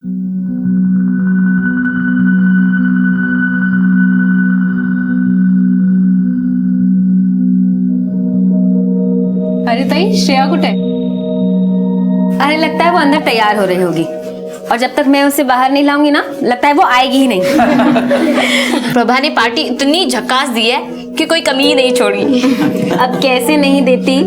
अरे ताई, श्रेया कुठे? अरे लगता है वो अंदर तैयार हो रही होगी, और जब तक मैं उसे बाहर नहीं लाऊंगी ना, लगता है वो आएगी ही नहीं। प्रभा ने पार्टी इतनी झकास दी है कि कोई कमी ही नहीं छोड़ी। अब कैसे नहीं देती,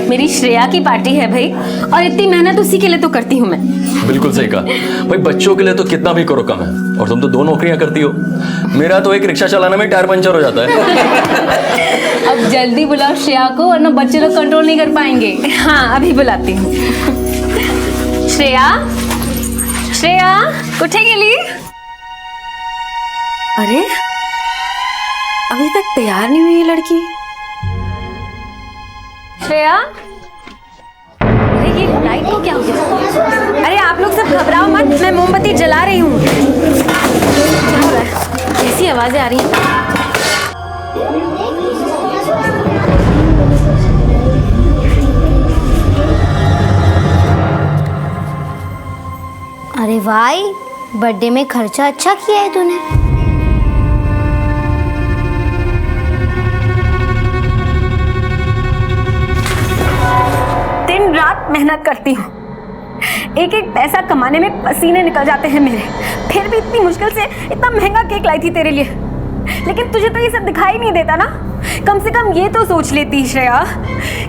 मेरी श्रेया की पार्टी है भाई, और इतनी मेहनत उसी के लिए तो करती हूँ मैं। बिल्कुल सही कहा भाई, बच्चों के लिए तो कितना भी करो कम है, और तुम तो 2 नौकरियां करती हो। मेरा तो एक रिक्शा चलाने में टायर पंचर हो जाता है। अब जल्दी बुलाओ श्रेया को, वरना बच्चे लोग कंट्रोल नहीं कर पाएंगे। हाँ, अभी बुलाती हूँ। श्रेया, श्रेया उठे गेली? अरे अभी तक तैयार नहीं हुई ये लड़की। श्रेया, अरे ये लाइट को क्या हो गया? अरे आप लोग सब घबराओ मत, मैं मोमबत्ती जला रही हूँ। क्या हो रहा है? कैसी आवाजें आ रही हैं? अरे भाई, बर्थडे में खर्चा अच्छा किया है तूने। दिन रात मेहनत करती हूँ, एक एक पैसा कमाने में पसीने निकल जाते हैं मेरे, फिर भी इतनी मुश्किल से इतना महंगा केक लाई थी तेरे लिए, लेकिन तुझे तो ये सब दिखाई नहीं देता ना। कम से कम ये तो सोच लेती श्रेया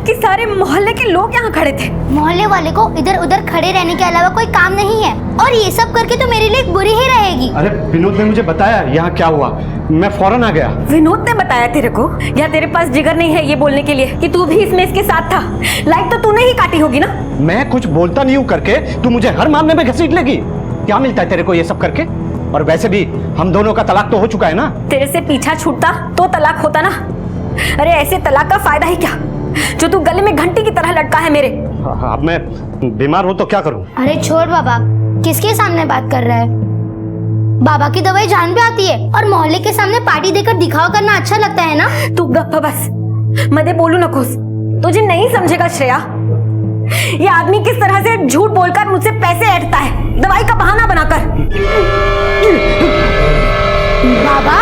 कि सारे मोहल्ले के लोग यहाँ खड़े थे। मोहल्ले वाले को इधर उधर खड़े रहने के अलावा कोई काम नहीं है, और ये सब करके तो मेरे लिए बुरी ही रहेगी। अरे विनोद ने मुझे बताया यहाँ क्या हुआ, मैं फौरन आ गया। विनोद ने बताया तेरे को? या तेरे पास जिगर नहीं है ये बोलने के लिए कि तू भी इसमें इसके साथ था? लाइट तो तूने ही काटी होगी ना। मैं कुछ बोलता नहीं हूँ करके तू मुझे हर मामले में घसीट लेगी? क्या मिलता है तेरे को ये सब करके? और वैसे भी हम दोनों का तलाक तो हो चुका है ना। तेरे से पीछा छूटता तो तलाक होता ना। अरे ऐसे तलाक का फायदा ही क्या, जो तू गले में घंटी की तरह लटका है मेरे। अब मैं बीमार हूँ तो क्या करूँ? अरे छोड़ बाबा, किसके सामने बात कर रहा है? बाबा की दवाई जान पे आती है, और मोहल्ले के सामने पार्टी देकर दिखावा करना अच्छा लगता है ना। तू गप्पा बस, मदे बोलू न खुश। तुझे नहीं समझेगा श्रेया, ये आदमी किस तरह से झूठ बोलकर मुझसे पैसे ऐंठता है, दवाई का बहाना बनाकर। बाबा,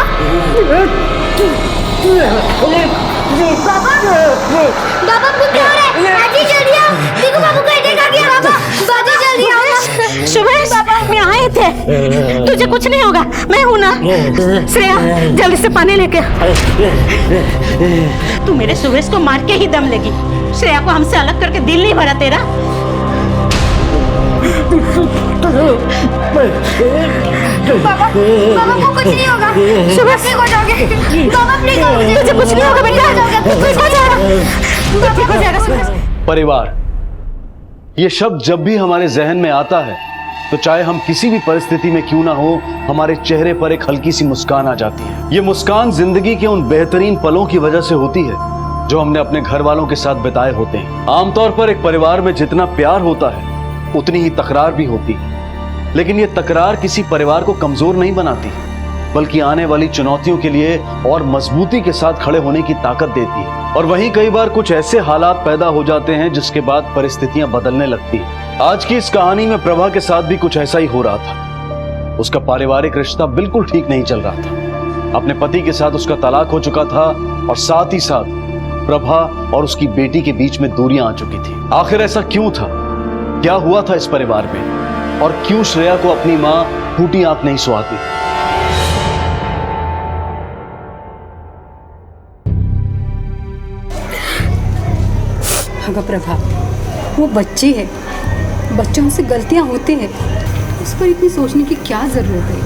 बाबा आपको क्या हो रहा है? आजी जल्दी आओ, देखो बाबू का अटैक आ गया। बाबा जल्दी आओ ना। सुबह बाबा में आए थे, तुझे कुछ नहीं होगा, मैं हूं ना। श्रेया जल्दी से पानी लेके। तू मेरे सुरेश को मार के ही दम लेगी। श्रेया को हमसे अलग करके दिल नहीं भरा तेरा। बाबा को कुछ नहीं होगा। सुबह ठीक हो जाओगे। बाबा प्लीज, तुझे कुछ नहीं होगा बेटा, ठीक हो जाएगा। परिवार, ये शब्द जब भी हमारे जहन में आता है तो चाहे हम किसी भी परिस्थिति में क्यों ना हो, हमारे चेहरे पर एक हल्की सी मुस्कान आ जाती है। ये मुस्कान जिंदगी के उन बेहतरीन पलों की वजह से होती है जो हमने अपने घर वालों के साथ बिताए होते हैं। आमतौर पर एक परिवार में जितना प्यार होता है उतनी ही तकरार भी होती है, लेकिन ये तकरार किसी परिवार को कमजोर नहीं बनाती, बल्कि आने वाली चुनौतियों के लिए और मजबूती के साथ खड़े होने की ताकत देती है। और वहीं कई बार कुछ ऐसे हालात पैदा हो जाते हैं जिसके बाद परिस्थितियां बदलने लगती हैं। आज की इस कहानी में प्रभा के साथ भी कुछ ऐसा ही हो रहा था। उसका पारिवारिक रिश्ता बिल्कुल ठीक नहीं चल रहा था। अपने पति के साथ उसका तलाक हो चुका था, और साथ ही साथ प्रभा और उसकी बेटी के बीच में दूरियां आ चुकी थी। आखिर ऐसा क्यों था? क्या हुआ था इस परिवार में, और क्यों श्रेया को अपनी मां फूटी आंख नहीं सुहाती? अगर प्रभा, वो बच्ची है, बच्चों से गलतियां होती हैं, उस पर इतनी सोचने की क्या जरूरत है?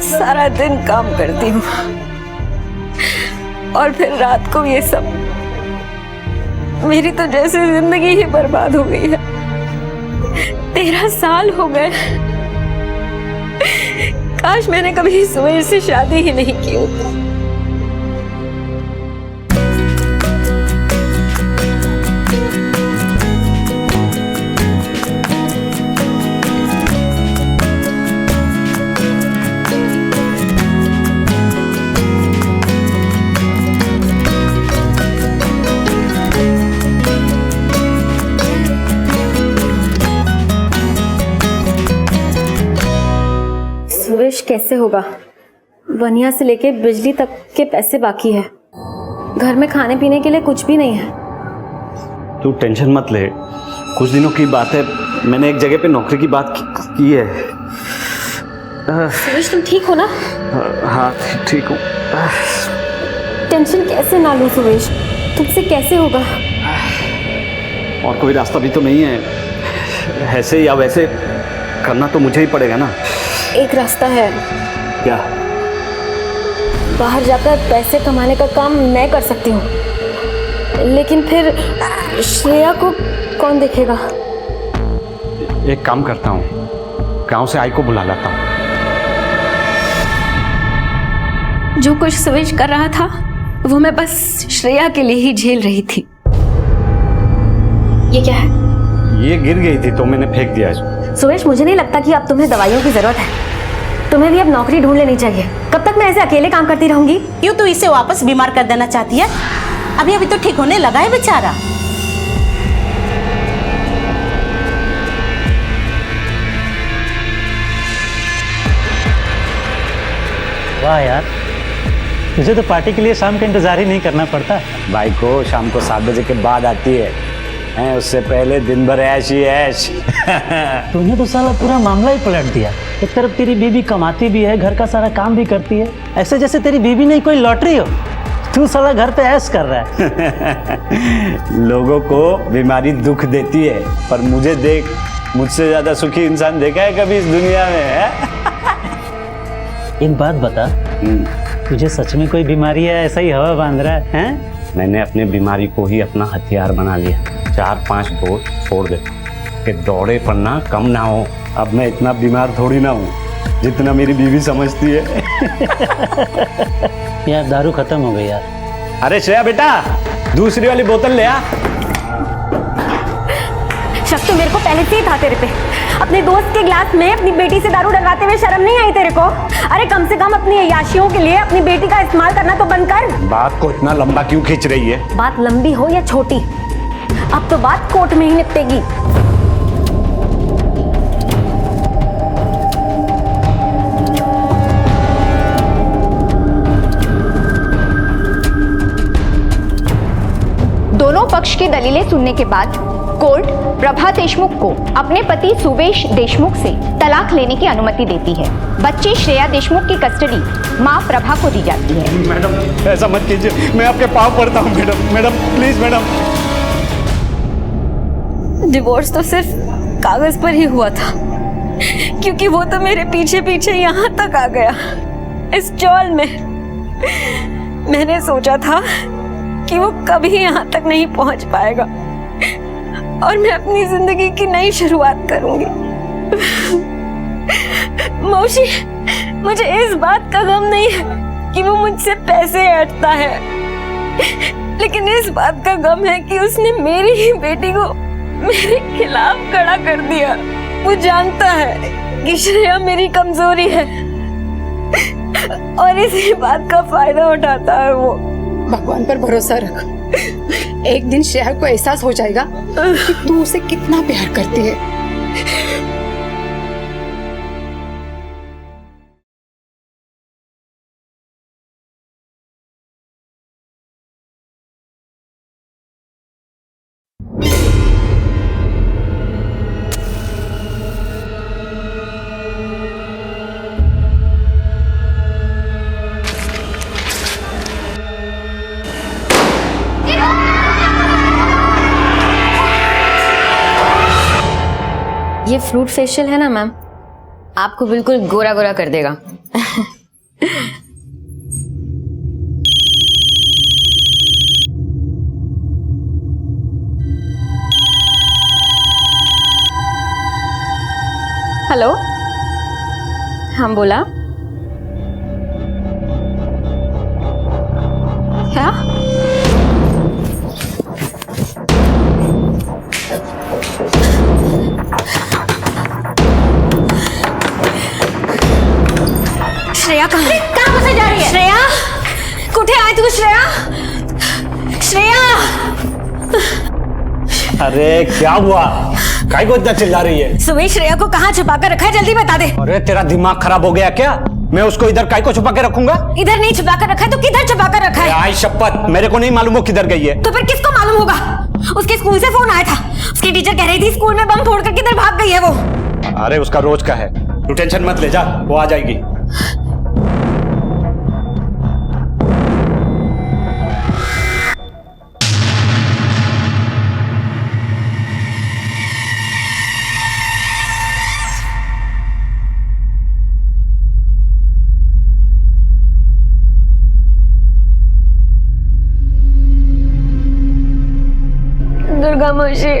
सारा दिन काम करती हूँ और फिर रात को ये सब। मेरी तो जैसे जिंदगी ही बर्बाद हो गई है। 13 साल हो गए, काश मैंने कभी सुबह से शादी ही नहीं की होती। सुवेश कैसे होगा? वनिया से लेके बिजली तक के पैसे बाकी है। घर में खाने पीने के लिए कुछ भी नहीं है। तू टेंशन मत ले, कुछ दिनों की बात है, मैंने एक जगह पे नौकरी की बात की है। सुवेश तुम ठीक हो ना? हाँ ठीक हूँ। टेंशन कैसे ना लो सुवेश, तुमसे कैसे होगा? और कोई रास्ता भी तो नहीं है, ऐसे या वैसे करना तो मुझे ही पड़ेगा ना। एक रास्ता है। क्या? बाहर जाकर पैसे कमाने का काम मैं कर सकती हूँ, लेकिन फिर श्रेया को कौन देखेगा? एक काम करता हूँ, गांव से आई को बुला लाता हूँ। जो कुछ सुवेश कर रहा था वो मैं बस श्रेया के लिए ही झेल रही थी। ये क्या है? ये गिर गई थी तो मैंने फेंक दिया इसको। सुवेश मुझे नहीं लगता कि अब तुम्हें दवाइयों की जरूरत है। तुम्हें भी अब नौकरी ढूंढ लेनी चाहिए। कब तक मैं ऐसे अकेले काम करती रहूंगी? क्यों तू इसे वापस बीमार कर देना चाहती है? अभी अभी तो ठीक होने लगा है बेचारा। वाह यार, तुझे तो पार्टी के लिए शाम का इंतजार ही नहीं करना पड़ता। भाई को शाम को 7 बजे के बाद आती है, उससे पहले दिन भर ऐश ही ऐश। तूने तो साला पूरा मामला ही पलट दिया। एक तरफ तेरी बीवी कमाती भी है, घर का सारा काम भी करती है, ऐसे जैसे तेरी बीवी नहीं कोई लॉटरी हो। तू साला घर पे ऐश कर रहा है। लोगों को बीमारी दुख देती है, पर मुझे देख, मुझसे ज्यादा सुखी इंसान देखा है कभी इस दुनिया में? है? एक बात बता, तुझे सच में कोई बीमारी है, ऐसा ही हवा बांध रहा है? मैंने अपने बीमारी को ही अपना हथियार बना लिया। 4-5 दौड़ छोड़ देता कि दौड़े पर ना कम ना हो। अब मैं इतना बीमार थोड़ी ना हूँ जितना मेरी बीवी समझती है। यार दारू खत्म हो गई यार। अरे श्रेया बेटा, दूसरी वाली बोतल ले आ। शक तो मेरे को पहले से ही था तेरे पे। अपने दोस्त के ग्लास में अपनी बेटी से दारू डलवाते हुए शर्म नहीं आई तेरे को? अरे कम से कम अपनी अय्याशियों के लिए अपनी बेटी का इस्तेमाल करना तो बंद कर। बात को इतना लंबा क्यों खींच रही है? बात लंबी हो या छोटी, अब तो बात कोर्ट में ही निपटेगी। दोनों पक्ष की दलीलें सुनने के बाद कोर्ट प्रभा देशमुख को अपने पति सुवेश देशमुख से तलाक लेने की अनुमति देती है। बच्ची श्रेया देशमुख की कस्टडी मां प्रभा को दी जाती है। मैडम ऐसा मत कीजिए, मैं आपके पाँव पड़ता हूँ। Madam please madam. डिवोर्स तो सिर्फ कागज पर ही हुआ था, क्योंकि वो तो मेरे पीछे पीछे यहाँ तक आ गया। इस चौल में मैंने सोचा था कि वो कभी यहाँ तक नहीं पहुँच पाएगा और मैं अपनी जिंदगी की नई शुरुआत करूंगी। मौसी, मुझे इस बात का गम नहीं है कि वो मुझसे पैसे ऐंठता है, लेकिन इस बात का गम है कि उसने मेरी ही बेटी को मेरे खिलाफ खड़ा कर दिया। वो जानता है कि श्रेया मेरी कमजोरी है और इसी बात का फायदा उठाता है वो। भगवान पर भरोसा रख, एक दिन श्रेया को एहसास हो जाएगा कि तू उसे कितना प्यार करती है। ये फ्रूट फेशियल है ना मैम, आपको बिल्कुल गोरा गोरा कर देगा। हेलो, हाँ बोला। क्या? श्रेया कहाँ से जा रही है? श्रेया, कुठे आहे तू? श्रेया, श्रेया। अरे क्या हुआ? काय को इतना चिल्ला रही है? सुबह श्रेया को कहाँ छुपा कर रखा है, जल्दी बता दे। अरे तेरा दिमाग खराब हो गया क्या? मैं उसको इधर काय को छुपा के रखूंगा? इधर नहीं छुपा कर रखा है तो किधर छुपा कर रखा है? आई शपथ, मेरे को नहीं मालूम वो किधर गई है। तो फिर किसको मालूम होगा? उसके स्कूल से फोन आया था, उसकी टीचर कह रही थी स्कूल में बम फोड़ कर किधर भाग गई है वो। अरे उसका रोज का है, तू टेंशन मत ले, जा वो आ जाएगी। दुर्गा मौसी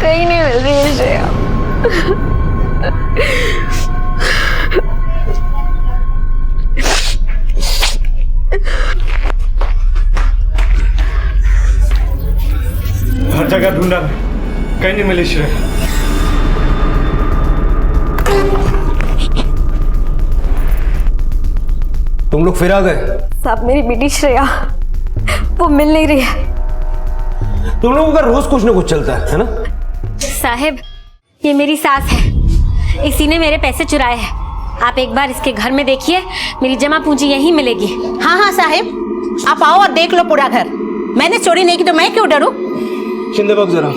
कहीं नहीं मिल रही है श्रेया। हर जगह ढूंढा, कहीं नहीं मिली श्रेया। तुम लोग फिर आ गए? साहब मेरी बेटी श्रेया वो मिल नहीं रही है। तुम लोगों का रोज कुछ ना कुछ चलता है ना? साहब ये मेरी सास है, इसी ने मेरे पैसे चुराए हैं। आप एक बार इसके घर में देखिए, मेरी जमा पूंजी यहीं मिलेगी। हाँ हाँ साहिब, आप आओ और देख लो पूरा घर। मैंने चोरी नहीं की तो मैं क्यों डरूं? शिंदे बाबू जरा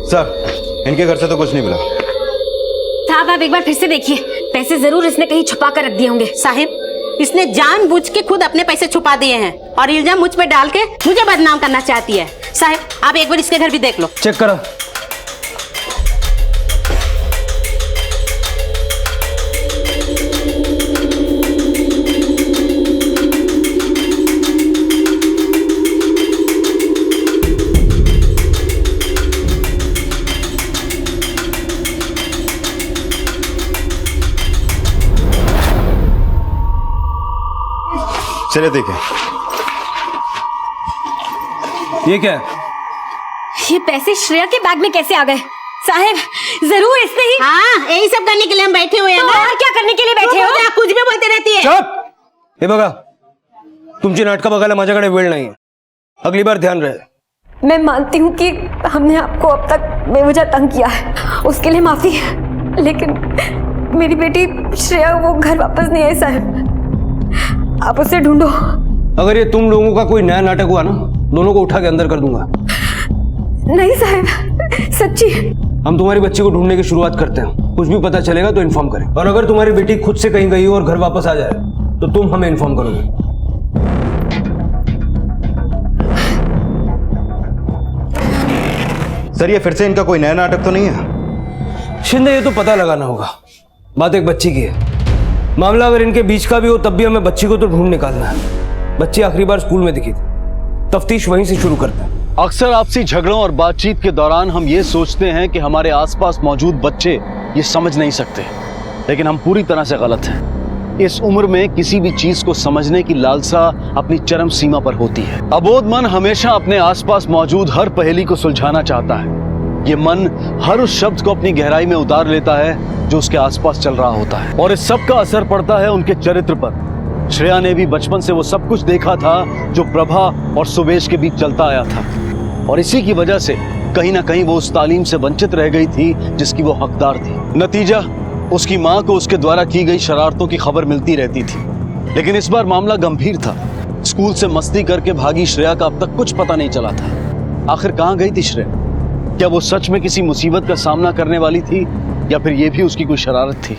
सर, इनके घर से तो कुछ नहीं मिला। साहब आप एक बार फिर से देखिए, पैसे जरूर इसने कहीं छुपा कर रख दिए होंगे। साहिब इसने जानबूझ के खुद अपने पैसे छुपा दिए हैं और इल्जाम मुझ पे डाल के मुझे बदनाम करना चाहती है। साहिब आप एक बार इसके घर भी देख लो। चेक करो। चलिए देखें। ये क्या है? ये पैसे श्रेया के बैग में कैसे आ गए? साहब जरूर इसने ही। हाँ यही सब करने के लिए हम बैठे हुए हैं तो ना। और क्या करने के लिए बैठे हो? कुछ भी बोलते रहती है। चुप! हे बघा, तुमची नाटकं बघायला माझ्याकडे वेळ नाही, अगली बार ध्यान रहे। मैं मानती हूँ कि हमने आपको अब तक बेवजह तंग किया है, उसके लिए माफी है, लेकिन मेरी बेटी श्रेया वो घर वापस नहीं आई। साहब आप उसे ढूंढो। अगर ये तुम लोगों का कोई नया नाटक हुआ ना, दोनों को उठा के अंदर कर दूंगा। नहीं साहब सच्ची। हम तुम्हारी बच्ची को ढूंढने की शुरुआत करते हैं, कुछ भी पता चलेगा तो इन्फॉर्म करें। और अगर तुम्हारी बेटी खुद से कहीं गई हो और घर वापस आ जाए तो तुम हमें इन्फॉर्म करोगे। सर, ये फिर से इनका कोई नया नाटक तो नहीं है? शिंदे ये तो पता लगाना होगा, बात एक बच्ची की है। मामला अगर इनके बीच का भी हो तब भी हमें बच्ची को तो ढूंढ निकालना है। बच्ची आखिरी बार स्कूल में दिखी थी, तफ्तीश वहीं से शुरू करते हैं। अक्सर आपसी झगड़ों और बातचीत के दौरान हम ये सोचते हैं कि हमारे आसपास मौजूद बच्चे ये समझ नहीं सकते, लेकिन हम पूरी तरह से गलत हैं। इस उम्र में किसी भी चीज को समझने की लालसा अपनी चरम सीमा पर होती है। अबोध मन हमेशा अपने आसपास मौजूद हर पहेली को सुलझाना चाहता है। ये मन हर उस शब्द को अपनी गहराई में उतार लेता है जो उसके आसपास चल रहा होता है, और इस सब का असर पड़ता है उनके चरित्र पर। श्रेया ने भी बचपन से वो सब कुछ देखा था जो प्रभा और सुवेश के बीच चलता आया था, और इसी की वजह से कहीं ना कहीं वो उस तालीम से वंचित रह गई थी जिसकी वो हकदार थी। नतीजा, उसकी माँ को उसके द्वारा की गई शरारतों की खबर मिलती रहती थी। लेकिन इस बार मामला गंभीर था। स्कूल से मस्ती करके भागी श्रेया का अब तक कुछ पता नहीं चला था। आखिर कहाँ गई थी श्रेया? क्या वो सच में किसी मुसीबत का सामना करने वाली थी, या फिर ये भी उसकी कोई शरारत थी?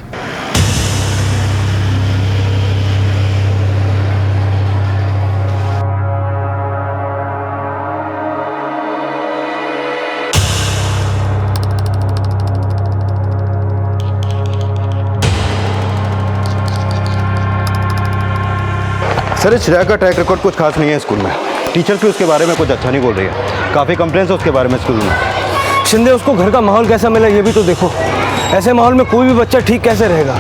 सर, श्रेया का ट्रैक रिकॉर्ड कुछ खास नहीं है स्कूल में। टीचर्स भी उसके बारे में कुछ अच्छा नहीं बोल रही है। काफ़ी कंप्लेंट्स है उसके बारे में स्कूल में। शिंदे, उसको घर का माहौल कैसा मिला ये भी तो देखो। ऐसे माहौल में कोई भी बच्चा ठीक कैसे रहेगा?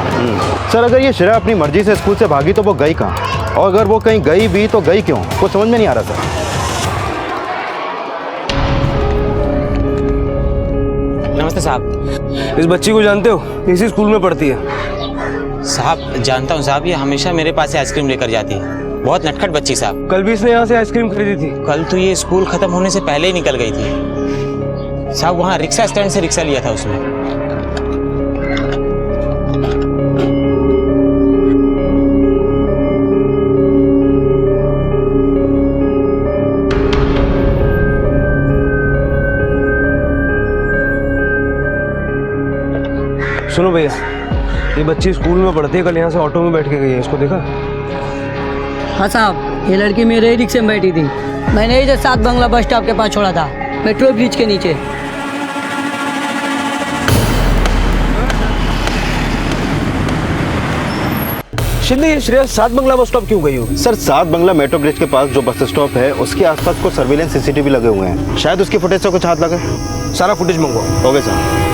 सर, अगर ये श्रेया अपनी मर्जी से स्कूल से भागी तो वो गई कहाँ, और अगर वो कहीं गई भी तो गई क्यों, कुछ समझ में नहीं आ रहा सर। नमस्ते साहब। इस बच्ची को जानते हो? इसी स्कूल में पढ़ती है। साहब जानता हूँ साहब, ये हमेशा मेरे पास से आइसक्रीम लेकर जाती है। बहुत नटखट बच्ची साहब। कल भी इसने यहाँ से आइसक्रीम खरीदी थी। कल तो ये स्कूल खत्म होने से पहले ही निकल गई थी साहब। वहाँ रिक्शा स्टैंड से रिक्शा लिया था उसने। सुनो भैया, ये बच्ची स्कूल में पढ़ती है, कल यहाँ से ऑटो में बैठ के गई है, इसको देखा? हाँ साहब, ये लड़की मेरे ही रिक्शे में बैठी थी। मैंने इसे 7 बंगला बस स्टॉप के पास छोड़ा था, मेट्रो ब्रिज के नीचे। शिंदे, श्रेया 7 बंगला बस स्टॉप क्यों गई होगी? सर 7 बंगला मेट्रो ब्रिज के पास जो बस स्टॉप है उसके आसपास को सर्विलेंस सीसीटीवी लगे हुए हैं, शायद उसकी फुटेज से कुछ हाथ लगे। सारा फुटेज मंगवाओ। Okay sir.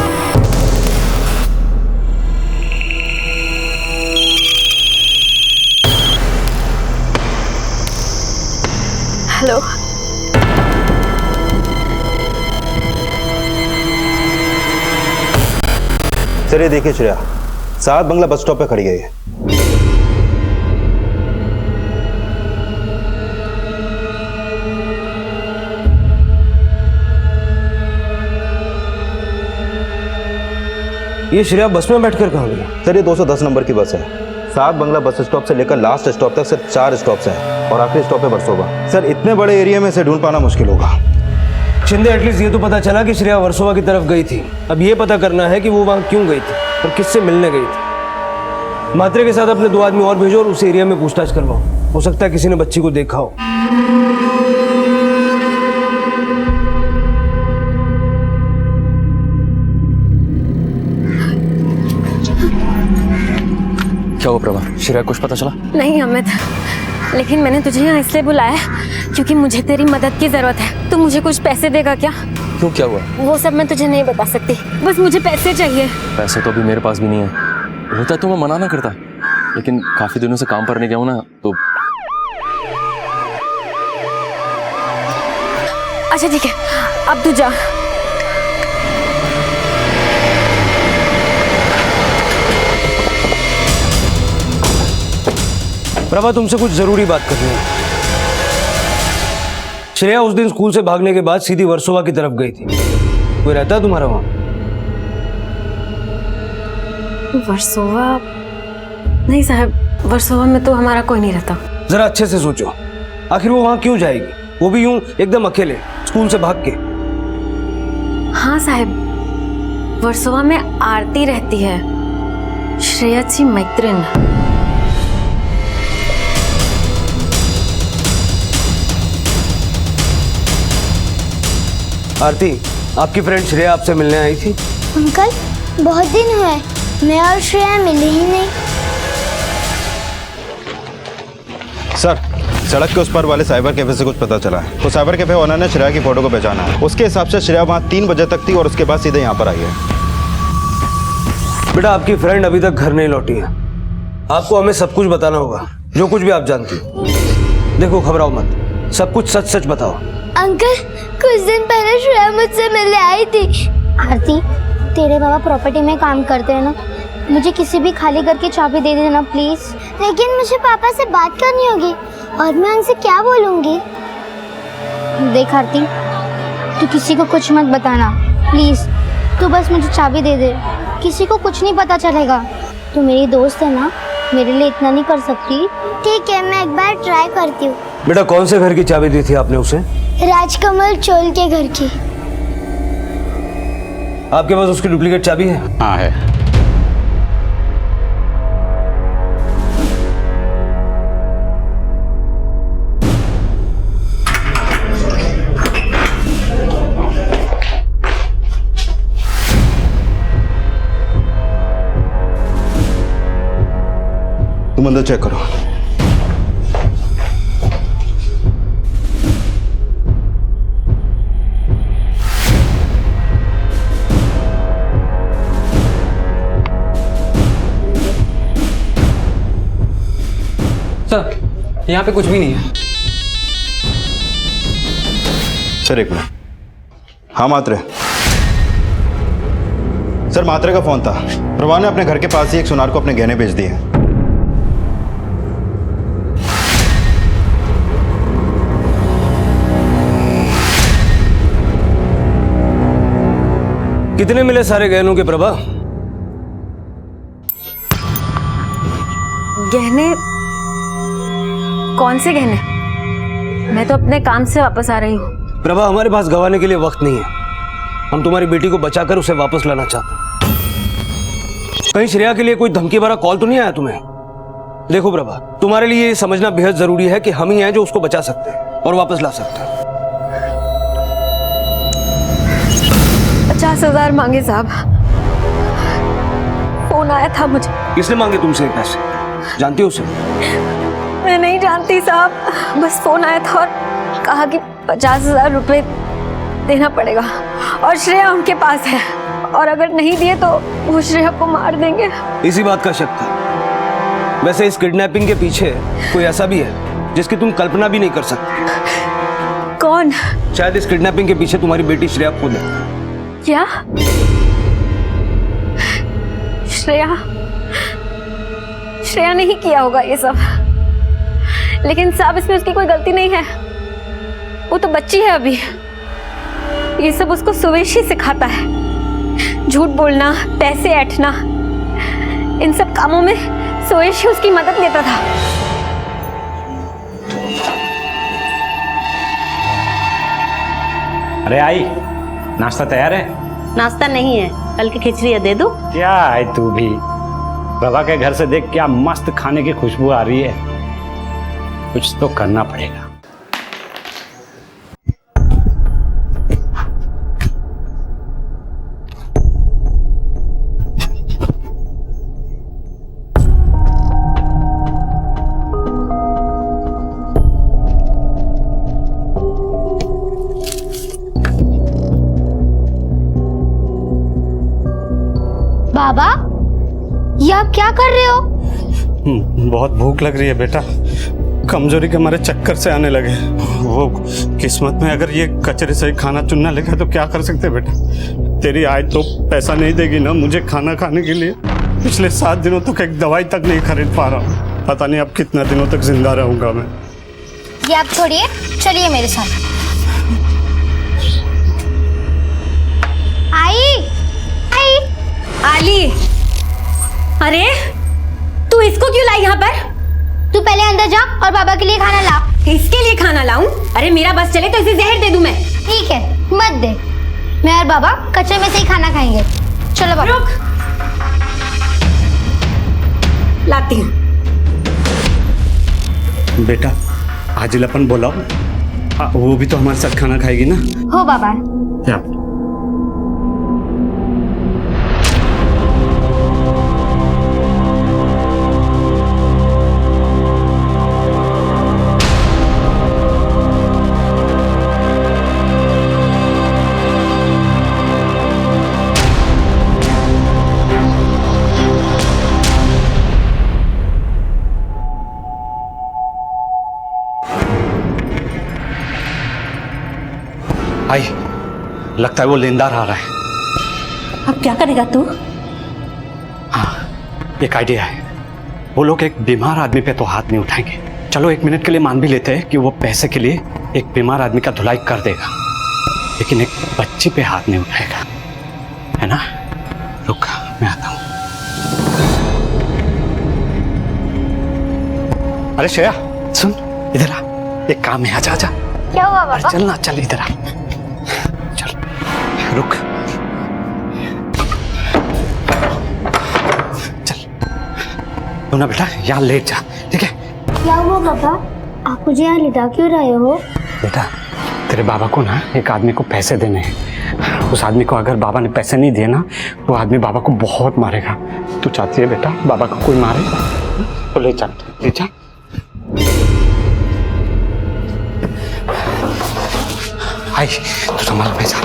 हेलो। सर ये देखिए श्रेया 7 बंगला बस स्टॉप पे खड़ी गई है। ये श्रेया बस में बैठकर कहाँ गई? सर ये 210 नंबर की बस है। 7 बंगला बस स्टॉप से लेकर लास्ट स्टॉप तक सिर्फ 4 स्टॉप्स हैं और आखिरी स्टॉप है वर्सोवा। सर इतने बड़े एरिया में से ढूंढ पाना मुश्किल होगा। शिंदे, एटलीस्ट ये तो पता चला कि श्रेया वर्सोवा की तरफ गई थी। अब ये पता करना है कि वो वहाँ क्यों गई थी और किससे मिलने गई थी। मात्रे के साथ अपने 2 आदमी और भेजो और उस एरिया में पूछताछ करवाओ। हो सकता है किसी ने बच्ची को देखा हो। क्या हुआ प्रभा? श्रेया कुछ पता चला? नहीं अमित, लेकिन मैंने तुझे यहाँ इसलिए बुलाया है क्योंकि मुझे तेरी मदद की जरूरत है। तू मुझे कुछ पैसे देगा क्या? क्यों, क्या हुआ? वो सब मैं तुझे नहीं बता सकती, बस मुझे पैसे चाहिए। पैसे तो अभी मेरे पास भी नहीं है। होता तो मैं मना ना करता, लेकिन काफी दिनों से काम पर नहीं गया हूं ना, तो अच्छा ठीक है, अब तू जा। प्रभा, तुमसे कुछ जरूरी बात करनी है। श्रेया उस दिन स्कूल से भागने के बाद सीधी वर्सोवा की तरफ गई थी। कोई रहता है तुम्हारा वहां? वर्सोवा? नहीं साहब, वर्सोवा में तो हमारा कोई नहीं रहता। जरा अच्छे से सोचो, आखिर वो वहां क्यों जाएगी, वो भी यूं एकदम अकेले स्कूल से भाग के? हाँ साहब, वर्सोवा में आरती रहती है, श्रेया जी मैत्रिन। आरती, आपकी फ्रेंड श्रेया आपसे मिलने आई थी? अंकल, बहुत दिन हुए, मैं और श्रेया मिले ही नहीं। सर सड़क के उस पार वाले साइबर कैफे से कुछ पता चला है। तो साइबर कैफे ओनर ने श्रेया की फोटो को पहचाना है। उसके हिसाब से श्रेया वहाँ 3 बजे तक थी और उसके बाद सीधे यहाँ पर आई है। बेटा, आपकी फ्रेंड अभी तक घर नहीं लौटी है। आपको हमें सब कुछ बताना होगा, जो कुछ भी आप जानती हो। देखो, घबराओ मत, सब कुछ सच सच बताओ। अंकल, कुछ दिन पहले श्रेया मुझसे मिलने आई थी। आरती, तेरे बाबा प्रॉपर्टी में काम करते हैं ना, मुझे किसी भी खाली घर की चाबी दे देना प्लीज। लेकिन मुझे पापा से बात करनी होगी और मैं उनसे क्या बोलूँगी? देख आरती, तू किसी को कुछ मत बताना प्लीज। तू बस मुझे चाबी दे दे, किसी को कुछ नहीं पता चलेगा। तू मेरी दोस्त है ना, मेरे लिए इतना नहीं कर सकती? ठीक है, मैं एक बार ट्राई करती हूँ। बेटा, कौन से घर की चाबी दी थी आपने उसे? राजकमल चोल के घर की। आपके पास उसकी डुप्लीकेट चाबी है? हाँ है। तुम अंदर चेक करो। सर, यहाँ पे कुछ भी नहीं है। सर एक मिनट। हाँ मात्रे, सर मात्रे का फोन था। प्रभा ने अपने घर के पास ही एक सुनार को अपने गहने बेच दिए। कितने मिले सारे गहनों के प्रभा? गहने? कौन से गहने? मैं तो अपने काम से वापस आ रही हूँ। प्रभा, हमारे पास गंवाने के लिए वक्त नहीं है। हम तुम्हारी बेटी को बचाकर उसे वापस लाना चाहते हैं। कहीं श्रेया के लिए कोई धमकी भरा कॉल तो नहीं आया तुम्हें? देखो प्रभा, तुम्हारे लिए ये समझना बेहद जरूरी है कि हम ही हैं जो उसको बचा सकते हैं और वापस ला सकते हैं। 50,000 मांगे साहब। फोन आया था मुझे। किसने मांगे तुमसे पैसे? जानती हो उसे? मैं नहीं जानती साहब, बस फोन आया था और कहा कि 50,000 रुपए देना पड़ेगा और श्रेया उनके पास है और अगर नहीं दिए तो वो श्रेया को मार देंगे। इसी बात का शक था। वैसे इस किडनैपिंग के पीछे कोई ऐसा भी है जिसकी तुम कल्पना भी नहीं कर सकते। कौन? शायद इस किडनैपिंग के पीछे तुम्हारी बेटी श्रेया खुद है। क्या? श्रेया नहीं किया होगा ये सब, लेकिन साहब इसमें उसकी कोई गलती नहीं है। वो तो बच्ची है अभी। ये सब उसको सुवेश ही सिखाता है, झूठ बोलना, पैसे ऐंठना, इन सब कामों में सुवेश ही उसकी मदद लेता था। अरे आई, नाश्ता तैयार है? नाश्ता नहीं है, कल की खिचड़ी है, दे दूं? क्या है तू भी? प्रभा के घर से देख क्या मस्त खाने की खुशबू आ रही है। कुछ तो करना पड़ेगा। बाबा, ये आप क्या कर रहे हो? बहुत भूख लग रही है बेटा। कमजोरी के हमारे चक्कर से आने लगे। वो किस्मत में अगर ये कचरे से खाना चुनना लिखा तो क्या कर सकते बेटा। तेरी आय तो पैसा नहीं देगी ना मुझे खाना खाने के लिए। पिछले 7 दिनों तक एक दवाई तक नहीं खरीद पा रहा हूँ। पता नहीं अब कितना दिनों तक जिंदा रहूंगा मैं। ये आप छोड़िए, चलिए मेरे साथ। आली, अरे तू इसको क्यों लाई यहाँ पर? तू पहले अंदर जा और बाबा के लिए खाना ला। इसके लिए खाना लाऊं? अरे मेरा बस चले तो इसे जहर दे दूं मैं। ठीक है, मत दे। मैं और बाबा कचरे में से ही खाना खाएंगे। चलो बाबा। रुक, लाती हूँ। बेटा आजिल अपन बोलाओ, वो भी तो हमारे साथ खाना खाएगी ना? हो बाबा। क्या? आई, लगता है वो लेनदार आ रहा है। अब क्या करेगा तू? हाँ, एक आइडिया है। वो लोग एक बीमार आदमी पे तो हाथ नहीं उठाएंगे। चलो 1 मिनट के लिए मान भी लेते हैं कि वो पैसे के लिए एक बीमार आदमी का धुलाई कर देगा, लेकिन एक बच्ची पे हाथ नहीं उठाएगा, है ना? रुक, मैं आता हूं। अरे श्रेया सुन, इधर आ। एक काम है, आजा आजा। क्या हुआ बाबा? चल ना, चल इधर आ। चल, रुक। चल तू ना बेटा यहाँ लेट जा, ठीक है? क्या हुआ बाबा? आप मुझे यहाँ लिटा क्यों रहे हो? बेटा तेरे बाबा को ना एक आदमी को पैसे देने हैं। उस आदमी को अगर बाबा ने पैसे नहीं दिए ना, वो आदमी बाबा को बहुत मारेगा। तू चाहती है बेटा बाबा को कोई मारे? तो ले जा, ले जा। आई, तू संभाल, मैं जा।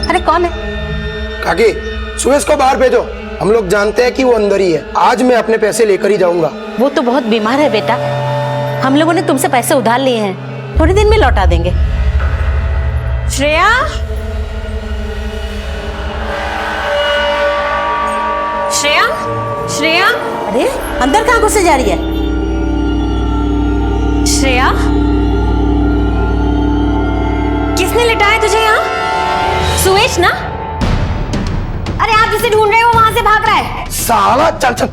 अरे कौन है? काकी, सुरेश को बाहर भेजो। हम लोग जानते हैं कि वो अंदर ही है। आज मैं अपने पैसे लेकर ही जाऊंगा। वो तो बहुत बीमार है बेटा। हम लोगों ने तुमसे पैसे उधार लिए हैं, थोड़ी दिन में लौटा देंगे। श्रेया, श्रेया, श्रेया। अरे अंदर कहाँ घुसे जा रही है? श्रेया, किसने लिटाया तुझे यहाँ? सुवेश ना? अरे आप जिसे ढूंढ रहे हो वहां से भाग रहा है। साला चल चल।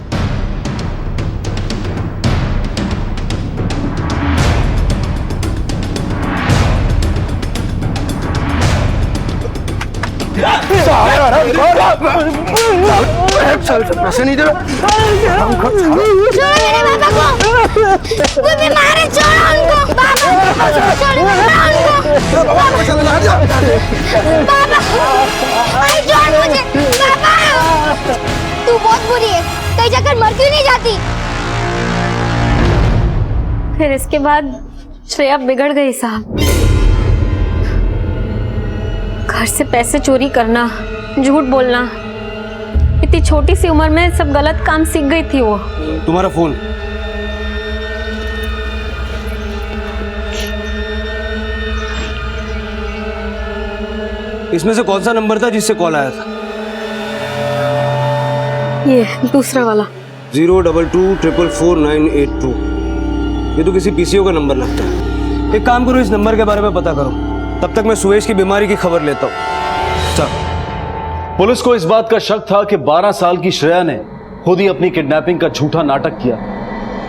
पैसे नहीं दे रहा। मेरे पापा को, वो बीमार है, छोड़ो उनको। पापा छोड़ो उनको। पापा, अरे छोड़ मुझे। पापा, तू बहुत बुरी है, कहीं जाकर मर क्यों नहीं जाती? फिर इसके बाद श्रेया बिगड़ गई साहब। घर से पैसे चोरी करना, झूठ बोलना, इतनी छोटी सी उम्र में सब गलत काम सीख गई थी वो। तुम्हारा फोन। इसमें से कौन सा नंबर था जिससे कॉल आया था? ये दूसरा वाला। 022444982। ये तो किसी पीसीओ का नंबर लगता है। एक काम करो, इस नंबर के बारे में पता करो, तब तक मैं सुवेश की बीमारी की खबर लेता हूँ। चल। पुलिस को इस बात का शक था कि 12 साल की श्रेया ने खुद ही अपनी किडनैपिंग का झूठा नाटक किया,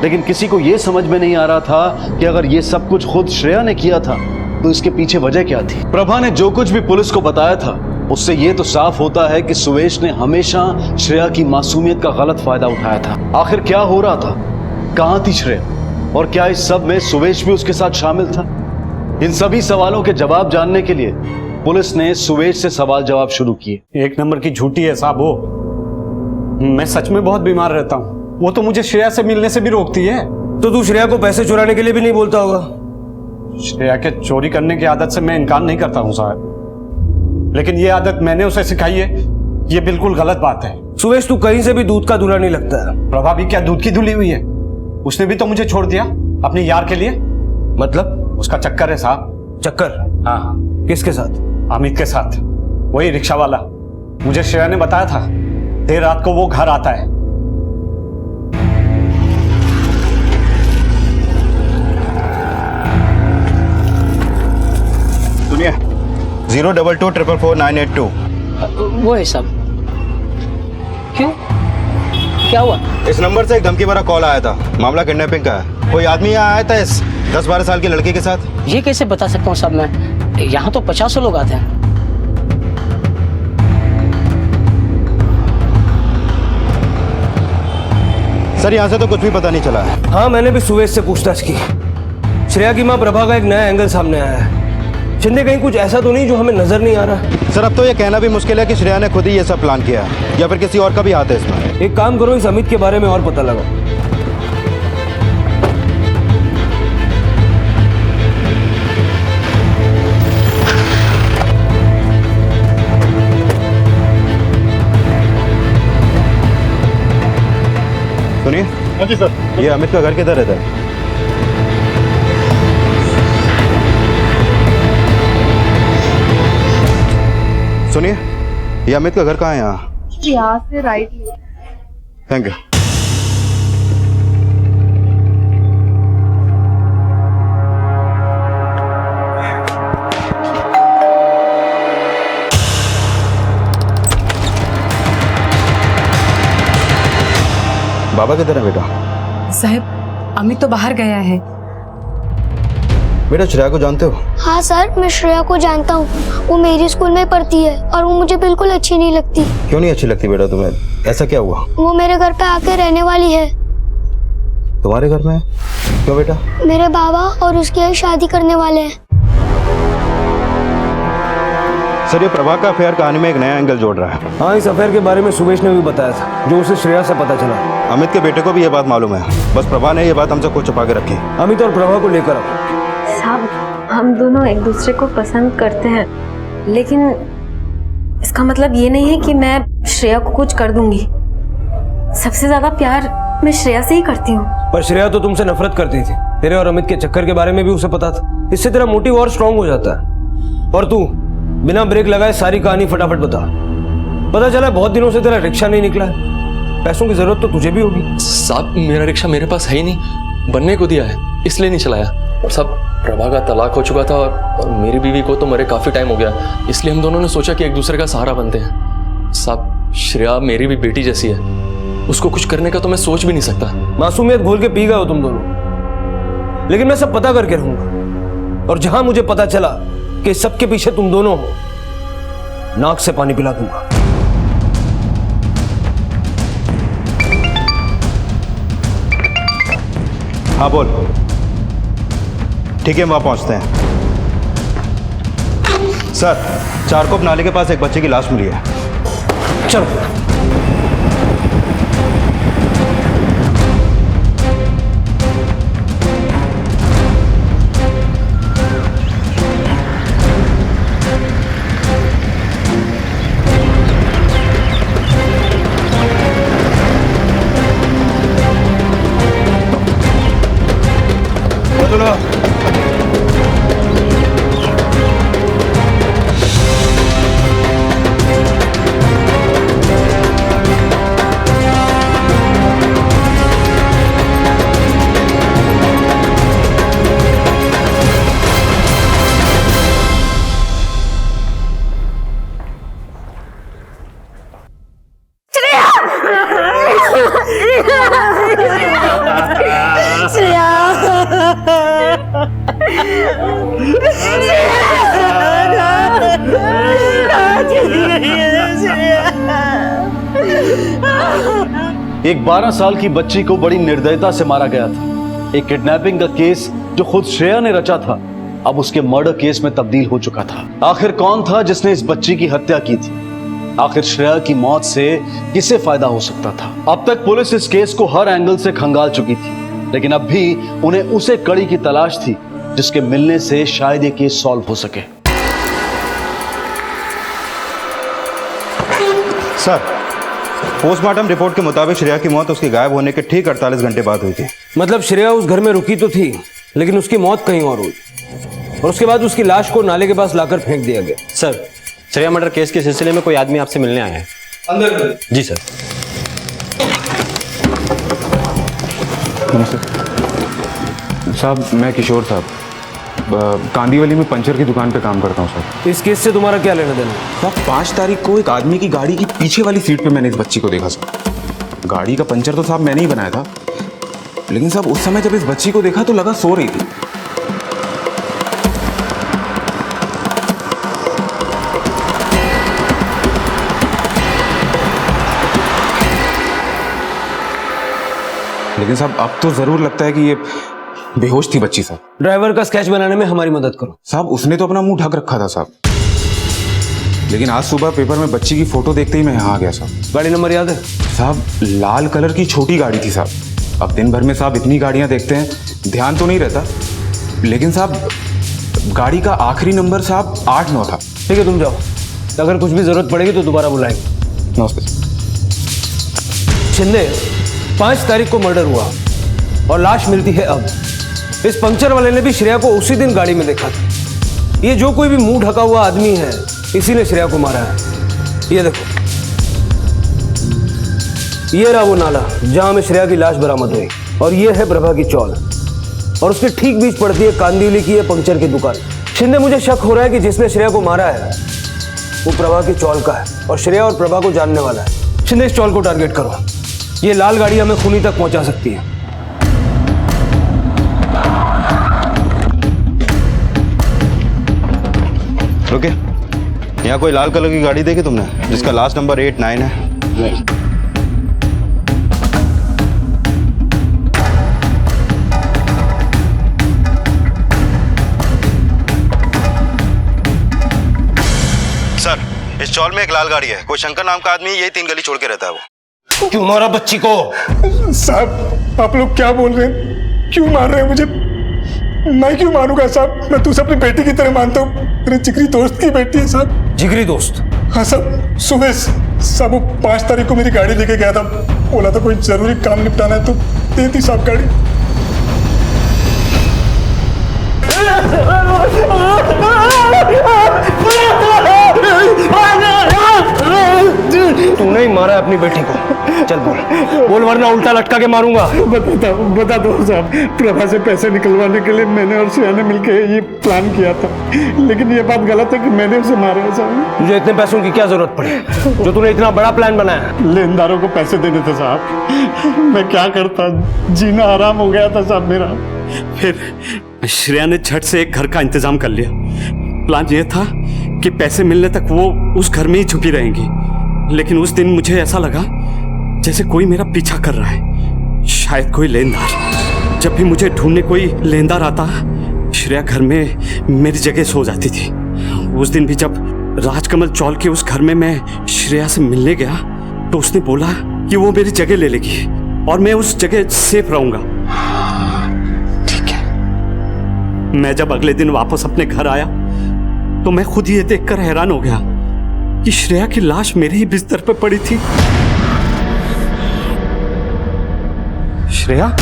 लेकिन किसी को यह समझ में नहीं आ रहा था कि अगर यह सब कुछ खुद श्रेया ने किया था तो इसके पीछे वजह क्या थी। प्रभा ने जो कुछ भी पुलिस को बताया था उससे यह तो साफ होता है कि सुवेश ने हमेशा श्रेया की मासूमियत का गलत फायदा उठाया था। आखिर क्या हो रहा था, कहां थी श्रेया, और क्या इस सब में सुवेश भी उसके साथ शामिल था? इन सभी सवालों के जवाब जानने के लिए पुलिस ने सुवेश से सवाल जवाब शुरू किए। एक नंबर की झूठी है साहब वो। मैं सच में बहुत बीमार रहता हूँ। वो तो मुझे श्रेया से मिलने से भी रोकती है। तो तू श्रेया को पैसे चुराने के लिए भी नहीं बोलता होगा? श्रेया के चोरी करने की आदत से मैं इनकार नहीं करता हूँ साहब, लेकिन ये आदत मैंने उसे सिखाई है, ये बिल्कुल गलत बात है। सुवेश, तू कहीं से भी दूध का दूल्हा नहीं लगता है। प्रभा भी क्या दूध की धुली हुई है? उसने भी तो मुझे छोड़ दिया अपने यार के लिए। मतलब? उसका चक्कर है साहब। चक्कर? हाँ। किसके साथ? अमित के साथ, वही रिक्शा वाला। मुझे श्रेया ने बताया था देर रात को वो घर आता है। सुनिए, 022444982। वो है सब। क्यों, क्या हुआ? इस नंबर से एक धमकी भरा कॉल आया था। मामला किडनैपिंग का है। कोई आदमी यहाँ आया था इस 10-12 साल की लड़की के साथ। ये कैसे बता सकता हूँ साहब मैं? यहाँ तो 50 लोग आते हैं। सर, यहाँ से तो कुछ भी पता नहीं चला है। हाँ, मैंने भी सुवेश से पूछताछ की। श्रेया की माँ प्रभा का एक नया एंगल सामने आया है। शिंदे, कहीं कुछ ऐसा तो नहीं जो हमें नजर नहीं आ रहा? सर, अब तो ये कहना भी मुश्किल है कि श्रेया ने खुद ही ये सब प्लान किया है या फिर किसी और का भी हाथ है इसमें। एक काम करो, इस अमित के बारे में और पता लगाओ। सुनिए। हाँ जी सर। ये अमित का घर किधर रहता है? सुनिए, ये अमित का घर कहाँ है? यहाँ से राइट। Thank you. बाबा किधर है बेटा? साहब, अमित तो बाहर गया है। बेटा, श्रेया को जानते हो? हाँ सर, मैं श्रेया को जानता हूँ। वो मेरी स्कूल में पढ़ती है और वो मुझे बिल्कुल अच्छी नहीं लगती। क्यों नहीं अच्छी लगती बेटा तुम्हें? ऐसा क्या हुआ? वो मेरे घर पे आके रहने वाली है। तुम्हारे घर में? क्यों बेटा? मेरे बाबा और उसकी यहाँ शादी करने वाले हैं। सर, ये प्रभा का अफेयर कहानी में एक नया एंगल जोड़ रहा है। हाँ, इस अफेयर के बारे में सुवेश ने भी बताया था, जो उसे श्रेया से पता चला। अमित के बेटे को भी ये बात मालूम है, बस प्रभा ने ये बात हमसे खुद छुपा के रखी। अमित और प्रभा को लेकर आओ। साहब, हम दोनों एक दूसरे को पसंद करते हैं, लेकिन इसका मतलब ये नहीं है कि मैं श्रेया को कुछ कर दूंगी। सबसे ज्यादा प्यार मैं श्रेया से ही करती हूँ। पर श्रेया तो तुमसे नफरत करती थी। तेरे और अमित के चक्कर के बारे में भी उसे पता था। इससे तेरा मोटिव और स्ट्रांग हो जाता है। और तू बिना ब्रेक लगाए सारी कहानी फटाफट बता। पता चला बहुत दिनों से तेरा रिक्शा नहीं निकला है। पैसों की जरूरत तो तुझे भी होगी। साहब मेरा रिक्शा मेरे पास है ही नहीं, बनने को दिया है इसलिए नहीं चलाया। साहब प्रभा का तलाक हो चुका था और मेरी बीवी को तो मरे काफी टाइम हो गया, इसलिए हम दोनों ने सोचा कि एक दूसरे का सहारा बनते हैं। साहब श्रेया मेरी भी बेटी जैसी है, उसको कुछ करने का तो मैं सोच भी नहीं सकता। मासूमियत भूल के पी गए हो तुम दोनों, लेकिन मैं सब पता करके रहूंगा। और जहां मुझे पता चला कि सबके पीछे तुम दोनों हो, नाक से पानी पिला दूंगा। हाँ बोल। ठीक है, वहां पहुंचते हैं। सर, चारकोप नाले के पास एक बच्चे की लाश मिली है। चलो। एक 12 साल की बच्ची को बड़ी निर्दयता से मारा गया था। एक किडनैपिंग का केस जो खुद श्रेया ने रचा था, अब उसके मर्डर केस में तब्दील हो चुका था। आखिर कौन था जिसने इस बच्ची की हत्या की थी? आखिर श्रेया की मौत से किसे फायदा हो सकता था? अब तक पुलिस इस केस को हर एंगल से खंगाल चुकी थी, लेकिन अब भी उन्हें उसे कड़ी की तलाश थी जिसके मिलने से शायद ये केस सॉल्व हो सके। सर, पोस्टमार्टम रिपोर्ट के मुताबिक श्रेया की मौत उसके गायब होने के ठीक 48 घंटे बाद हुई थी। मतलब श्रेया उस घर में रुकी तो थी, लेकिन उसकी मौत कहीं और हुई, और उसके बाद उसकी लाश को नाले के पास लाकर फेंक दिया गया। सर, श्रेया मर्डर केस के सिलसिले में कोई आदमी आपसे मिलने आया है। अंदर। जी सर। साहब मैं किशोर साहब, कांदीवली में पंचर की दुकान पे काम करता हूँ सर। इस केस से तुम्हारा क्या लेना देना? साहब 5 तारीख को एक आदमी की गाड़ी की पीछे वाली सीट पे मैंने इस बच्ची को देखा सर। गाड़ी का पंचर तो साहब मैंने ही बनाया था, लेकिन साहब उस समय जब इस बच्ची को देखा तो लगा सो रही थी। लेकिन साहब अब तो जरूर लगता है कि ये बेहोश थी बच्ची साहब। ड्राइवर का स्केच बनाने में हमारी मदद करो। साहब उसने तो अपना मुंह ढक रखा था साहब, लेकिन आज सुबह पेपर में बच्ची की फोटो देखते ही मैं यहाँ आ गया साहब। गाड़ी नंबर याद है? साहब लाल कलर की छोटी गाड़ी थी साहब। अब दिन भर में साहब इतनी गाड़ियाँ देखते हैं, ध्यान तो नहीं रहता, लेकिन साहब गाड़ी का आखिरी नंबर साहब 8-9 था। ठीक है, तुम जाओ, अगर कुछ भी जरूरत पड़ेगी तो दोबारा बुलाएंगे। नमस्ते। शिंदे, 5 तारीख को मर्डर हुआ और लाश मिलती है अब। इस पंक्चर वाले ने भी श्रेया को उसी दिन गाड़ी में देखा था। ये जो कोई भी मुंह ढका हुआ आदमी है, इसी ने श्रेया को मारा है। ये देखो, ये रहा वो नाला जहां में श्रेया की लाश बरामद हुई, और ये है प्रभा की चौल, और उसके ठीक बीच पड़ती है कांदिवली की ये पंक्चर की दुकान। शिंदे, मुझे शक हो रहा है कि जिसने श्रेया को मारा है वो प्रभा की चौल का है, और श्रेया और प्रभा को जानने वाला है। शिंदे, इस चौल को टारगेट करो, ये लाल गाड़ी हमें खूनी तक पहुंचा सकती है। रुके, यहाँ कोई लाल कलर की गाड़ी देखी तुमने जिसका लास्ट नंबर 8-9 है? सर, इस चौल में एक लाल गाड़ी है, कोई शंकर नाम का आदमी यही 3 गली छोड़ के रहता है। वो क्यों मारा बच्ची को? साहब आप लोग क्या बोल रहे हैं? क्यों मार रहे हैं मुझे? मैं क्यों मारूंगा साहब? मैं तो उसे अपनी बेटी की तरह मानता हूँ, मेरे जिगरी दोस्त की बेटी है साहब। जिगरी दोस्त? हाँ साहब, सुबह साहब वो 5 तारीख को मेरी गाड़ी लेके गया था, बोला था कोई जरूरी काम निपटाना है तो दे दी साहब गाड़ी। अपनी बेटी को। चल बोल बोल, वरना उल्टा लटका के मारूंगा। बता दो साहब, प्रभा से पैसे निकलवाने के लिए मैंने और श्रेया ने मिलकर ये प्लान किया था, लेकिन ये बात गलत है कि मैंने उसे मारा है साहब। तुझे इतने पैसों की क्या जरूरत पड़ी जो तूने इतना बड़ा प्लान बनाया? लेनदारों को पैसे देने थे साहब, मैं क्या करता, जीना आराम हो गया था साहब मेरा। फिर श्रेया ने झट से एक घर का इंतजाम कर लिया। प्लान ये था कि पैसे मिलने तक वो उस घर में ही छुपी रहेंगी, लेकिन उस दिन मुझे ऐसा लगा जैसे कोई मेरा पीछा कर रहा है, शायद कोई लेनदार। जब भी मुझे ढूंढने कोई लेनदार आता, श्रेया घर में मेरी जगह सो जाती थी। उस दिन भी जब राजकमल चौल के उस घर में मैं श्रेया से मिलने गया तो उसने बोला कि वो मेरी जगह ले लेगी और मैं उस जगह सेफ रहूंगा। ठीक है। मैं जब अगले दिन वापस अपने घर आया तो मैं खुद ये देखकर हैरान हो गया कि श्रेया की लाश मेरे ही बिस्तर पर पड़ी थी। श्रेया?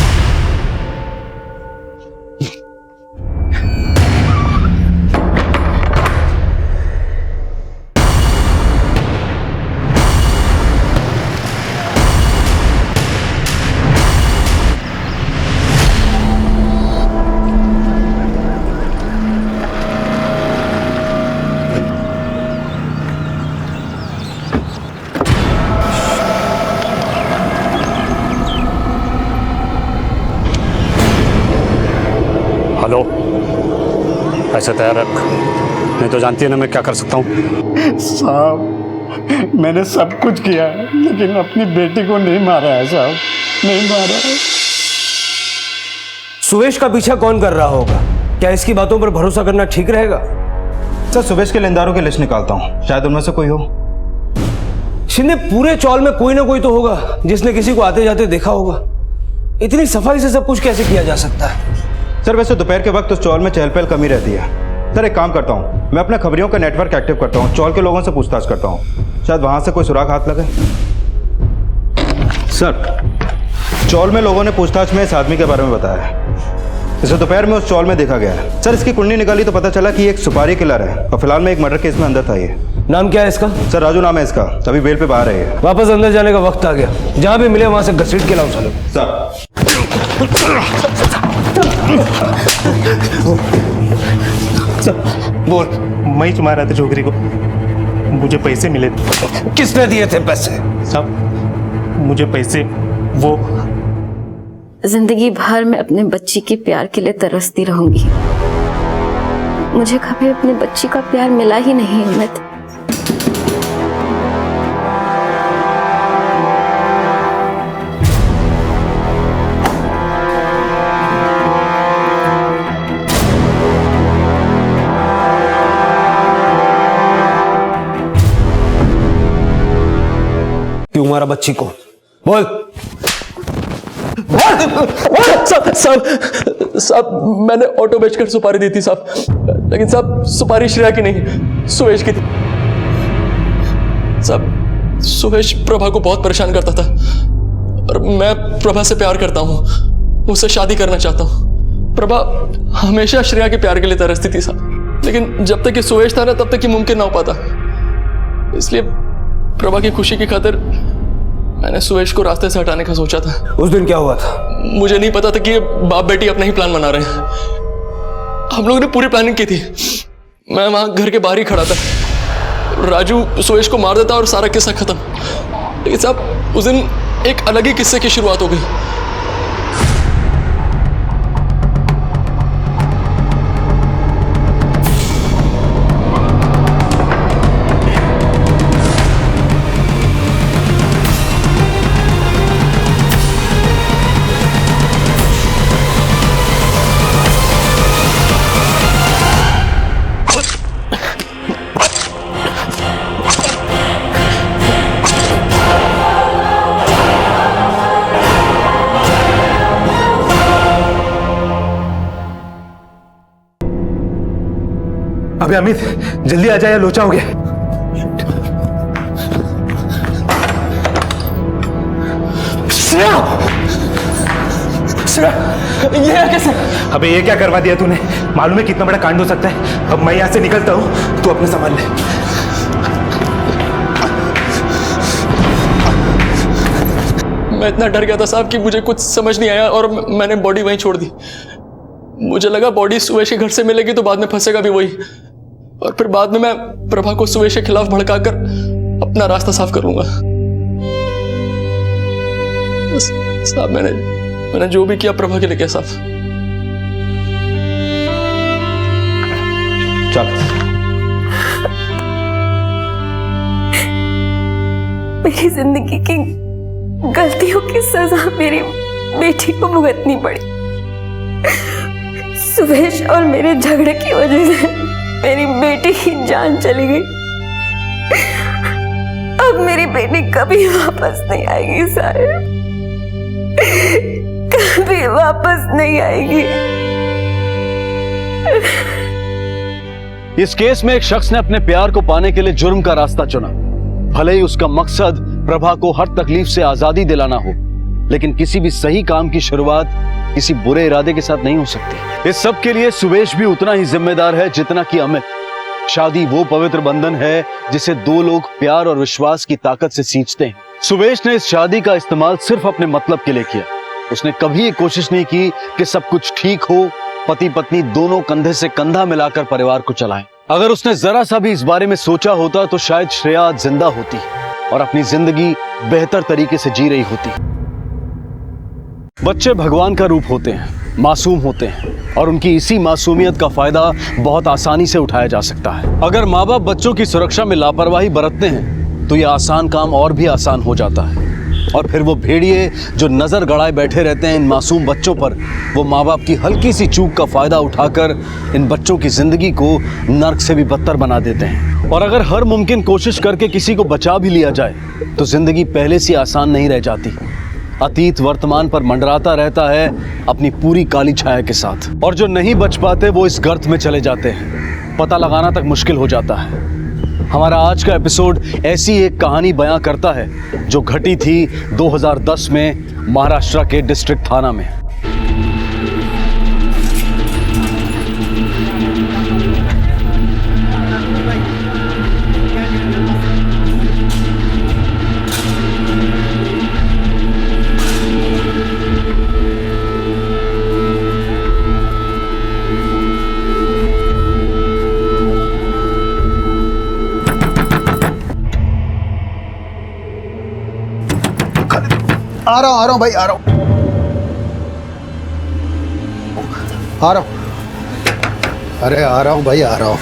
हेलो, पैसे तैयार रख, नहीं तो जानती है ना मैं क्या कर सकता हूँ। साहब मैंने सब कुछ किया है, लेकिन अपनी बेटी को नहीं मारा है साहब, नहीं मारा है। सुवेश का पीछा कौन कर रहा होगा? क्या इसकी बातों पर भरोसा करना ठीक रहेगा? सर सुवेश के लेनदारों की लिस्ट निकालता हूँ, शायद उनमें से कोई हो। शिंदे, पूरे चौल में कोई ना कोई तो होगा जिसने किसी को आते जाते देखा होगा। इतनी सफाई से सब कुछ कैसे किया जा सकता है? सर वैसे दोपहर के वक्त उस चौल में चहल पहल कमी रहती है। सर एक काम करता हूँ, मैं अपने खबरियों का नेटवर्क एक्टिव करता हूँ, चौल के लोगों से पूछताछ करता हूँ, शायद वहां से कोई सुराग हाथ लगे। सर चौल में लोगों ने पूछताछ में इस आदमी के बारे में बताया है, इसे दोपहर में उस चौल में देखा गया है। सर इसकी कुंडली निकाली तो पता चला कि एक सुपारी किलर है और फिलहाल में एक मर्डर केस में अंदर था। ये नाम क्या है इसका? सर राजू नाम है इसका, अभी बेल पे बाहर है। वापस अंदर जाने का वक्त आ गया, जहां भी मिले वहां से घसीट के लाओ चलो। सर बोल, मैं ही मारा था छोकरी को, मुझे पैसे मिले। किसने दिए थे पैसे? साहब मुझे पैसे वो जिंदगी भर मैं अपने बच्ची के प्यार के लिए तरसती रहूंगी। मुझे कभी अपनी बच्ची का प्यार मिला ही नहीं अमित। क्यों मारा बच्ची को? बोल। साहब मैंने ऑटो बेचकर सुपारी दी थी साहब, लेकिन साहब सुपारी श्रेया की नहीं, सुवेश की थी। साहब सुवेश प्रभा को बहुत परेशान करता था और मैं प्रभा से प्यार करता हूँ, उससे शादी करना चाहता हूँ। प्रभा हमेशा श्रेया के प्यार के लिए तरसती थी साहब, लेकिन जब तक ये सुवेश था ना तब तक ये मुमकिन ना हो पाता। इसलिए प्रभा की खुशी की खातिर मैंने सुवेश को रास्ते से हटाने का सोचा था। उस दिन क्या हुआ था? मुझे नहीं पता था कि ये बाप बेटी अपना ही प्लान बना रहे हैं। हम लोगों ने पूरी प्लानिंग की थी। मैं वहां घर के बाहर ही खड़ा था, राजू सुवेश को मार देता और सारा किस्सा खत्म। लेकिन साहब उस दिन एक अलग ही किस्से की शुरुआत हो गई। अबे अमित जल्दी आ जाए, लोचा हो गया। श्रेया! श्रेया! ये कैसे? अबे ये क्या करवा दिया तूने? मालूम है कितना बड़ा कांड हो सकता है। अब मैं यहां से निकलता हूं, तू अपने संभाल ले। मैं इतना डर गया था साहब कि मुझे कुछ समझ नहीं आया और मैंने बॉडी वहीं छोड़ दी। मुझे लगा बॉडी सुवेश के घर से मिलेगी तो बाद में फंसेगा भी वही, और फिर बाद में मैं प्रभा को सुवेश के खिलाफ भड़काकर अपना रास्ता साफ कर लूंगा। साहब मैंने जो भी किया प्रभा के लिए किया साहब। चल मेरी जिंदगी की गलतियों की सजा मेरी बेटी को भुगतनी पड़ी। सुवेश और मेरे झगड़े की वजह से मेरी बेटी की जान चली गई। अब मेरी बेटी कभी वापस नहीं आएगी साहिब, कभी वापस नहीं आएगी। इस केस में एक शख्स ने अपने प्यार को पाने के लिए जुर्म का रास्ता चुना। भले ही उसका मकसद प्रभा को हर तकलीफ से आजादी दिलाना हो, लेकिन किसी भी सही काम की शुरुआत किसी बुरे इरादे के साथ नहीं हो सकती। इस सब के लिए सुवेश भी उतना ही जिम्मेदार है जितना कि अमित। शादी वो पवित्र बंधन है जिसे दो लोग प्यार और विश्वास की ताकत से सींचते हैं। सुवेश ने इस शादी का इस्तेमाल सिर्फ अपने मतलब के लिए किया। उसने कभी ये कोशिश नहीं की कि सब कुछ ठीक हो, पति पत्नी दोनों कंधे से कंधा मिलाकर परिवार को चलाएं। अगर उसने जरा सा भी इस बारे में सोचा होता तो शायद श्रेया आज जिंदा होती और अपनी जिंदगी बेहतर तरीके से जी रही होती। बच्चे भगवान का रूप होते हैं, मासूम होते हैं और उनकी इसी मासूमियत का फायदा बहुत आसानी से उठाया जा सकता है। अगर माँ बाप बच्चों की सुरक्षा में लापरवाही बरतते हैं तो यह आसान काम और भी आसान हो जाता है, और फिर वो भेड़िए जो नजर गड़ाए बैठे रहते हैं इन मासूम बच्चों पर, वो माँ बाप की हल्की सी चूक का फायदा उठाकर इन बच्चों की जिंदगी को नर्क से भी बदतर बना देते हैं। और अगर हर मुमकिन कोशिश करके किसी को बचा भी लिया जाए तो जिंदगी पहले से आसान नहीं रह जाती। अतीत वर्तमान पर मंडराता रहता है अपनी पूरी काली छाया के साथ, और जो नहीं बच पाते वो इस गर्त में चले जाते हैं। पता लगाना तक मुश्किल हो जाता है। हमारा आज का एपिसोड ऐसी एक कहानी बयां करता है जो घटी थी 2010 में महाराष्ट्र के डिस्ट्रिक्ट थाना में। आ रहा हूँ भाई, आ रहा हूँ। अरे आ रहा हूँ भाई, आ रहा हूँ।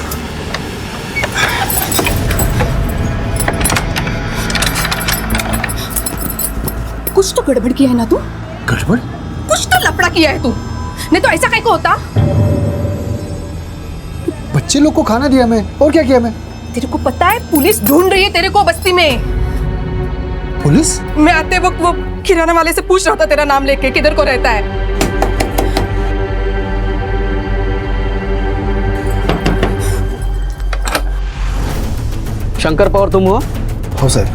कुछ तो गड़बड़ किया है ना तू? गड़बड़? कुछ तो लफड़ा किया है तू, नहीं तो ऐसा कैसे होता? बच्चे लोग को खाना दिया मैं, और क्या किया मैं? तेरे को पता है पुलिस ढूंढ रही है तेरे को बस्ती में। पुलिस? मैं आते वक्त वो किराना वाले से पूछ रहा था तेरा नाम लेके, किधर को रहता है। शंकर पवार तुम हो? हो सर।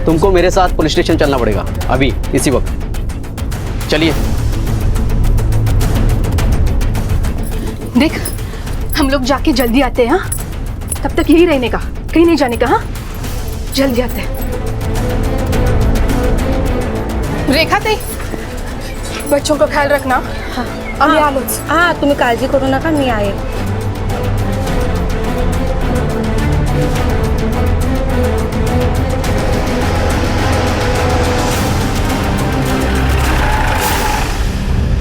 तुमको मेरे साथ पुलिस स्टेशन चलना पड़ेगा अभी इसी वक्त। चलिए। देख हम लोग जाके जल्दी आते हैं। हाँ, तब तक यही रहने का, कहीं नहीं जाने का। हाँ, जल्दी आते हैं। रेखा ते बच्चों का ख्याल रखना। हाँ, हाँ तुम्हें काळजी करू नका, मी आहे।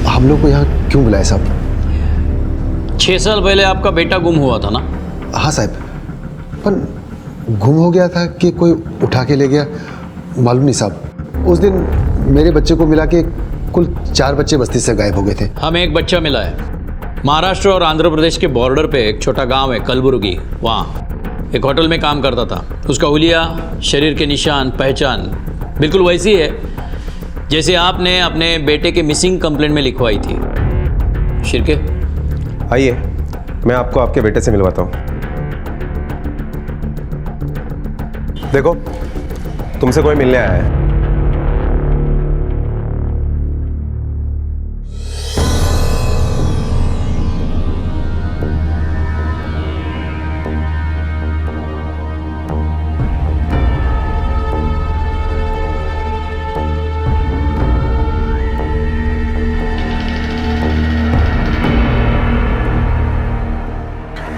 हम लोग को यहाँ क्यों बुलाया साहब? 6 साल पहले आपका बेटा गुम हुआ था ना? हाँ साहब, पर गुम हो गया था कि कोई उठा के ले गया मालूम नहीं साहब। उस दिन मेरे बच्चे को मिला के कुल 4 बच्चे बस्ती से गायब हो गए थे। हमें एक बच्चा मिला है महाराष्ट्र और आंध्र प्रदेश के बॉर्डर पे, एक छोटा गांव है कलबुर्गी, वहाँ एक होटल में काम करता था। उसका हुलिया, शरीर के निशान, पहचान बिल्कुल वैसी है जैसे आपने अपने बेटे के मिसिंग कंप्लेंट में लिखवाई थी। शिरके आइए, मैं आपको आपके बेटे से मिलवाता हूँ। देखो, तुमसे कोई मिलने आया है।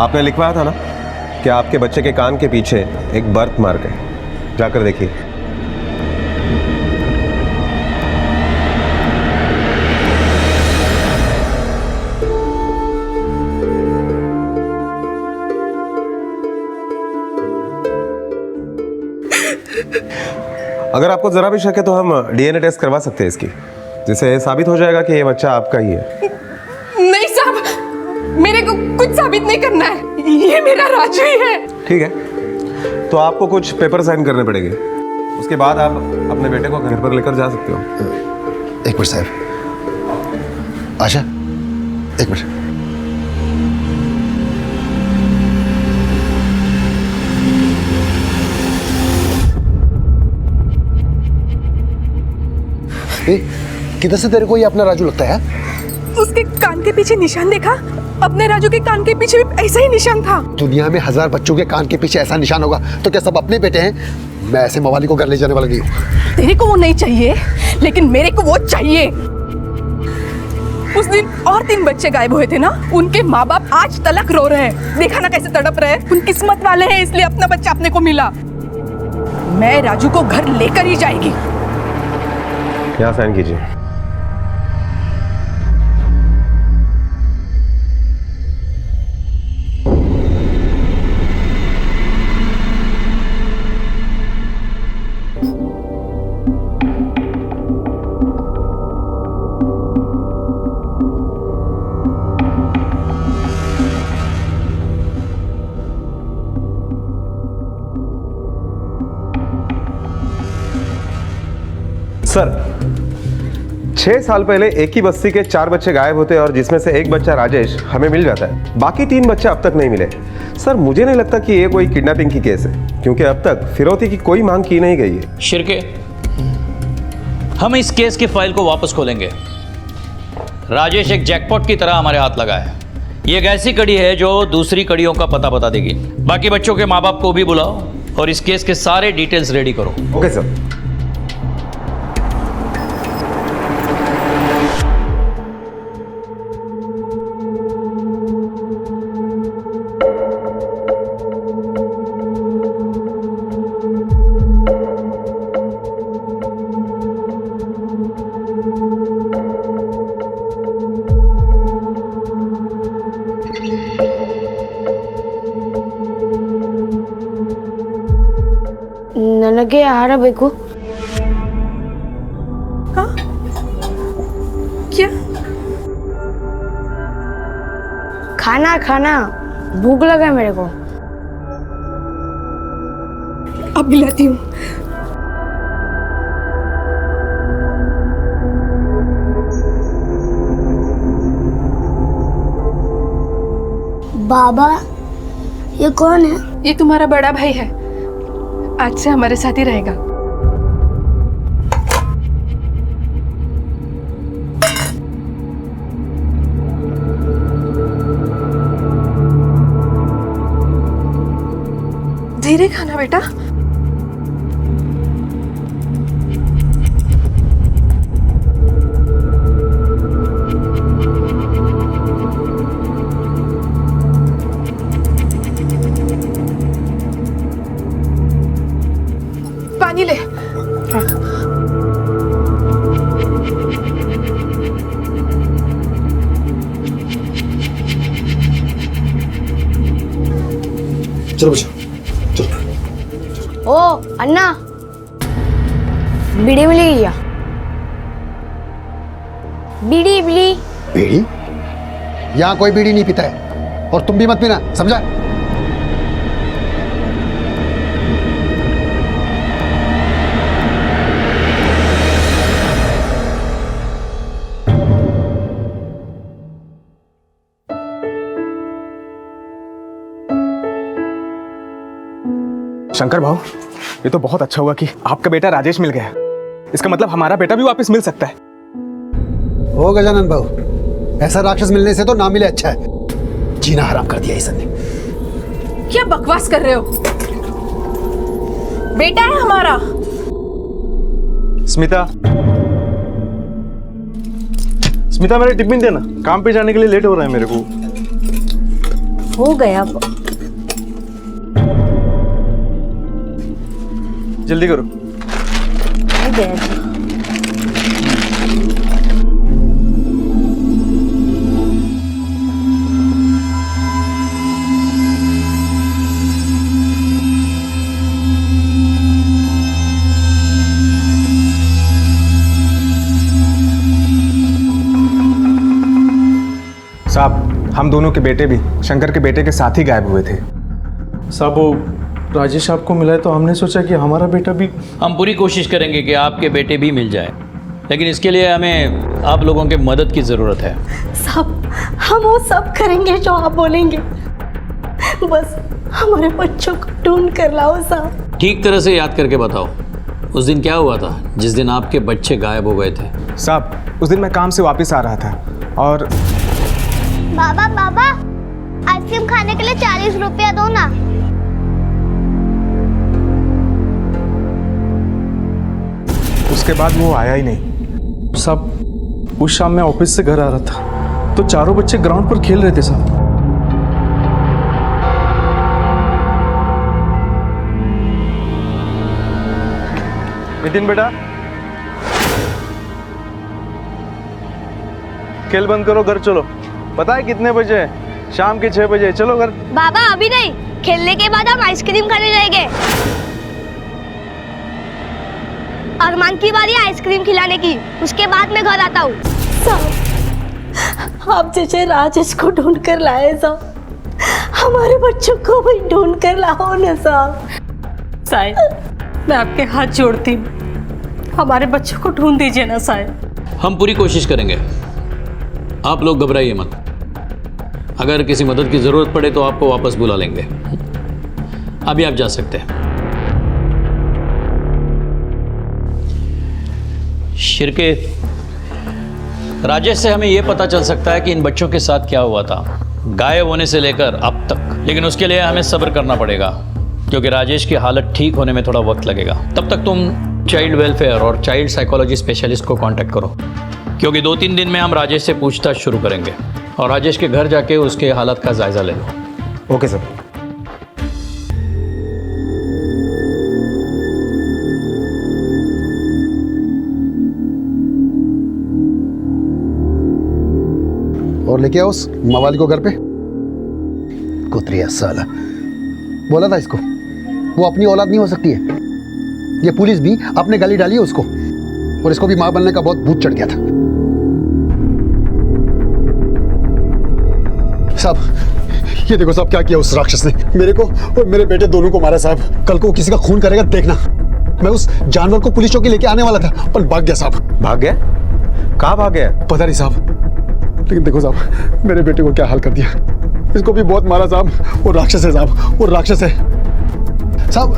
आपने लिखवाया था ना कि आपके बच्चे के कान के पीछे एक बर्थ मार्क है, जाकर देखिए। अगर आपको जरा भी शक है तो हम डीएनए टेस्ट करवा सकते हैं इसकी, जिससे साबित हो जाएगा कि ये बच्चा आपका ही है। नहीं साहब, मेरे को कुछ साबित नहीं करना है, ये मेरा राजू ही है। ठीक है, तो आपको कुछ पेपर साइन करने पड़ेंगे, उसके बाद आप अपने बेटे को घर पर लेकर जा सकते हो। एक मिनट साहब, आशा एक मिनट। किधर से तेरे को ये अपना राजू लगता है? उसके कान के पीछे निशान देखा? अपने राजू के कान के पीछे भी ऐसा ही निशान था। दुनिया में 1000 बच्चों के कान के पीछे ऐसा निशान होगा तो क्या सब अपने बेटे हैं? मैं ऐसे मवाली को घर ले जाने वाला नहीं हूँ। तेरे को वो नहीं चाहिए, लेकिन मेरे को वो चाहिए। उस दिन और 3 बच्चे गायब हुए थे ना, उनके माँ बाप आज तलक रो रहे हैं। देखा ना कैसे तड़प रहे हैं। उन किस्मत वाले हैं इसलिए अपना बच्चा अपने को मिला। मैं राजू को घर लेकर ही जाएगी। यहाँ साइन कीजिए। सर, 6 साल पहले एक ही बस्ती के 4 बच्चे गायब होते हैं और जिसमें से एक बच्चा राजेश हमें मिल जाता है। बाकी 3 बच्चे अब तक नहीं मिले। सर, मुझे नहीं लगता कि ये कोई किडनैपिंग की केस है, क्योंकि अब तक फिरौती की कोई मांग की नहीं गई है। शिर्के, हम इस केस की फाइल को वापस खोलेंगे। राजेश एक जैकपॉट की तरह हमारे हाथ लगा है। ये एक ऐसी कड़ी है जो दूसरी कड़ियों का पता बता देगी। बाकी बच्चों के माँ बाप को भी बुलाओ और इस केस के सारे डिटेल्स रेडी करो। Okay sir. ನನಗೆ ಆಹಾರ ಬೇಕು. क्या? खाना खाना, भूख लगा है मेरे को. अब खिलाती हूँ. बाबा, ये कौन है? ये तुम्हारा बड़ा भाई है, आज से हमारे साथ ही रहेगा. धीरे खाना बेटा. पानी ले. चलो बच्चों. ओ अन्ना, बीड़ी मिलेगी क्या? बीड़ी बीड़ी बीड़ी? यहाँ कोई बीड़ी नहीं पीता है और तुम भी मत पीना, समझा? शंकर भाऊ, ये तो बहुत अच्छा हुआ कि आपका बेटा राजेश मिल गया। इसका मतलब हमारा बेटा भी वापस मिल सकता है। ओ गजानन बाबू, ऐसा राक्षस मिलने से तो ना मिले अच्छा है। जीना हराम कर दिया ईसन ने. क्या बकवास कर रहे हो? बेटा है हमारा. स्मिता, स्मिता मेरे टिफिन देना, काम पे जाने के लिए लेट हो रहा है मेरे को. हो गया। जल्दी करो। हो गया। साहब, हम दोनों के बेटे भी शंकर के बेटे के साथ ही गायब हुए थे। साहब, वो राजेश आपको मिला है तो हमने सोचा कि हमारा बेटा भी। हम पूरी कोशिश करेंगे कि आपके बेटे भी मिल जाए, लेकिन इसके लिए हमें आप लोगों के मदद की ज़रूरत है। सब हम वो सब करेंगे जो आप बोलेंगे, बस हमारे बच्चों को ढूंढ कर लाओ साहब। ठीक तरह से याद करके बताओ, उस दिन क्या हुआ था जिस दिन आपके बच्चे गायब हो गए थे? साहब, उस दिन मैं काम से वापस आ रहा था और बाबा बाबा, आइसक्रीम खाने के लिए 40 रुपया दो ना। उसके बाद वो आया ही नहीं। साहब, उस शाम मैं ऑफिस से घर आ रहा था तो चारों बच्चे ग्राउंड पर खेल रहे थे साहब। नितिन बेटा, खेल बंद करो, घर चलो। पता है कितने बजे हैं? शाम के 6 बजे। चलो घर। बाबा अभी नहीं, खेलने के बाद हम आइसक्रीम खाने जाएंगे। अरमान की बारी आइसक्रीम खिलाने की, उसके बाद मैं घर आता हूँ। आप जैसे राजेश को ढूंढ कर लाए साहब, हमारे बच्चों को भी ढूंढ कर लाओ ना साहब। साहब, मैं आपके हाथ जोड़ती हूँ, हमारे बच्चों को ढूंढ दीजिए ना साहब। हम पूरी कोशिश करेंगे, आप लोग घबराइए मत। अगर किसी मदद की ज़रूरत पड़े तो आपको वापस बुला लेंगे। अभी आप जा सकते हैं। शिरके, राजेश से हमें यह पता चल सकता है कि इन बच्चों के साथ क्या हुआ था गायब होने से लेकर अब तक, लेकिन उसके लिए हमें सब्र करना पड़ेगा क्योंकि राजेश की हालत ठीक होने में थोड़ा वक्त लगेगा। तब तक तुम चाइल्ड वेलफेयर और चाइल्ड साइकोलॉजी स्पेशलिस्ट को कांटेक्ट करो, क्योंकि 2-3 दिन में हम राजेश से पूछताछ शुरू करेंगे और राजेश के घर जाके उसके हालत का जायजा ले लो। Okay sir. और लेके आओ उस मवाली को घर पे। कुतरिया साला, बोला था इसको, वो अपनी औलाद नहीं हो सकती है। ये पुलिस भी अपने गली डाली है उसको, और इसको भी मां बनने का बहुत भूत चढ़ गया था। साहब, ये देखो साहब क्या किया उस राक्षस ने, मेरे को और मेरे बेटे दोनों को मारा साहब। कल को वो किसी का खून करेगा देखना। मैं उस जानवर को पुलिस चौकी लेके आने वाला था पर भाग गया साहब। भाग गया? कहाँ भाग गया? पता नहीं साहब, लेकिन देखो साहब मेरे बेटे को क्या हाल कर दिया। इसको भी बहुत मारा साहब, वो राक्षस है साहब, वो राक्षस है साहब।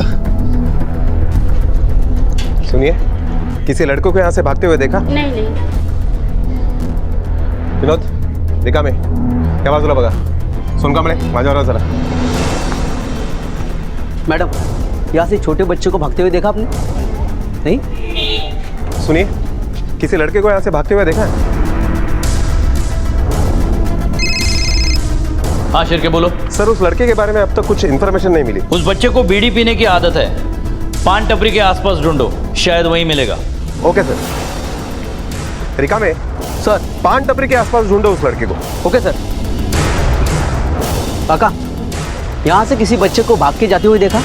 सुनिए, किसी लड़कों को यहाँ से भागते हुए देखा? नहीं। विनोद, देखा मैं क्या बाजूला बघा, सुन का मैंने माझ्यावर चला। मैडम, यहाँ से छोटे बच्चे को भागते हुए देखा आपने? नहीं। सुनिए, किसी लड़के को यहाँ से भागते हुए देखा है? हाँ शिरके, बोलो। सर, उस लड़के के बारे में अब तक कुछ इन्फॉर्मेशन नहीं मिली। उस बच्चे को बीड़ी पीने की आदत है, पान टपरी के आसपास ढूंढो, शायद वहीं मिलेगा। Okay sir. रिका में सर, पान टपरी के आसपास ढूंढो उस लड़के को। Okay sir. काका, यहाँ से किसी बच्चे को भाग के जाते हुए देखा?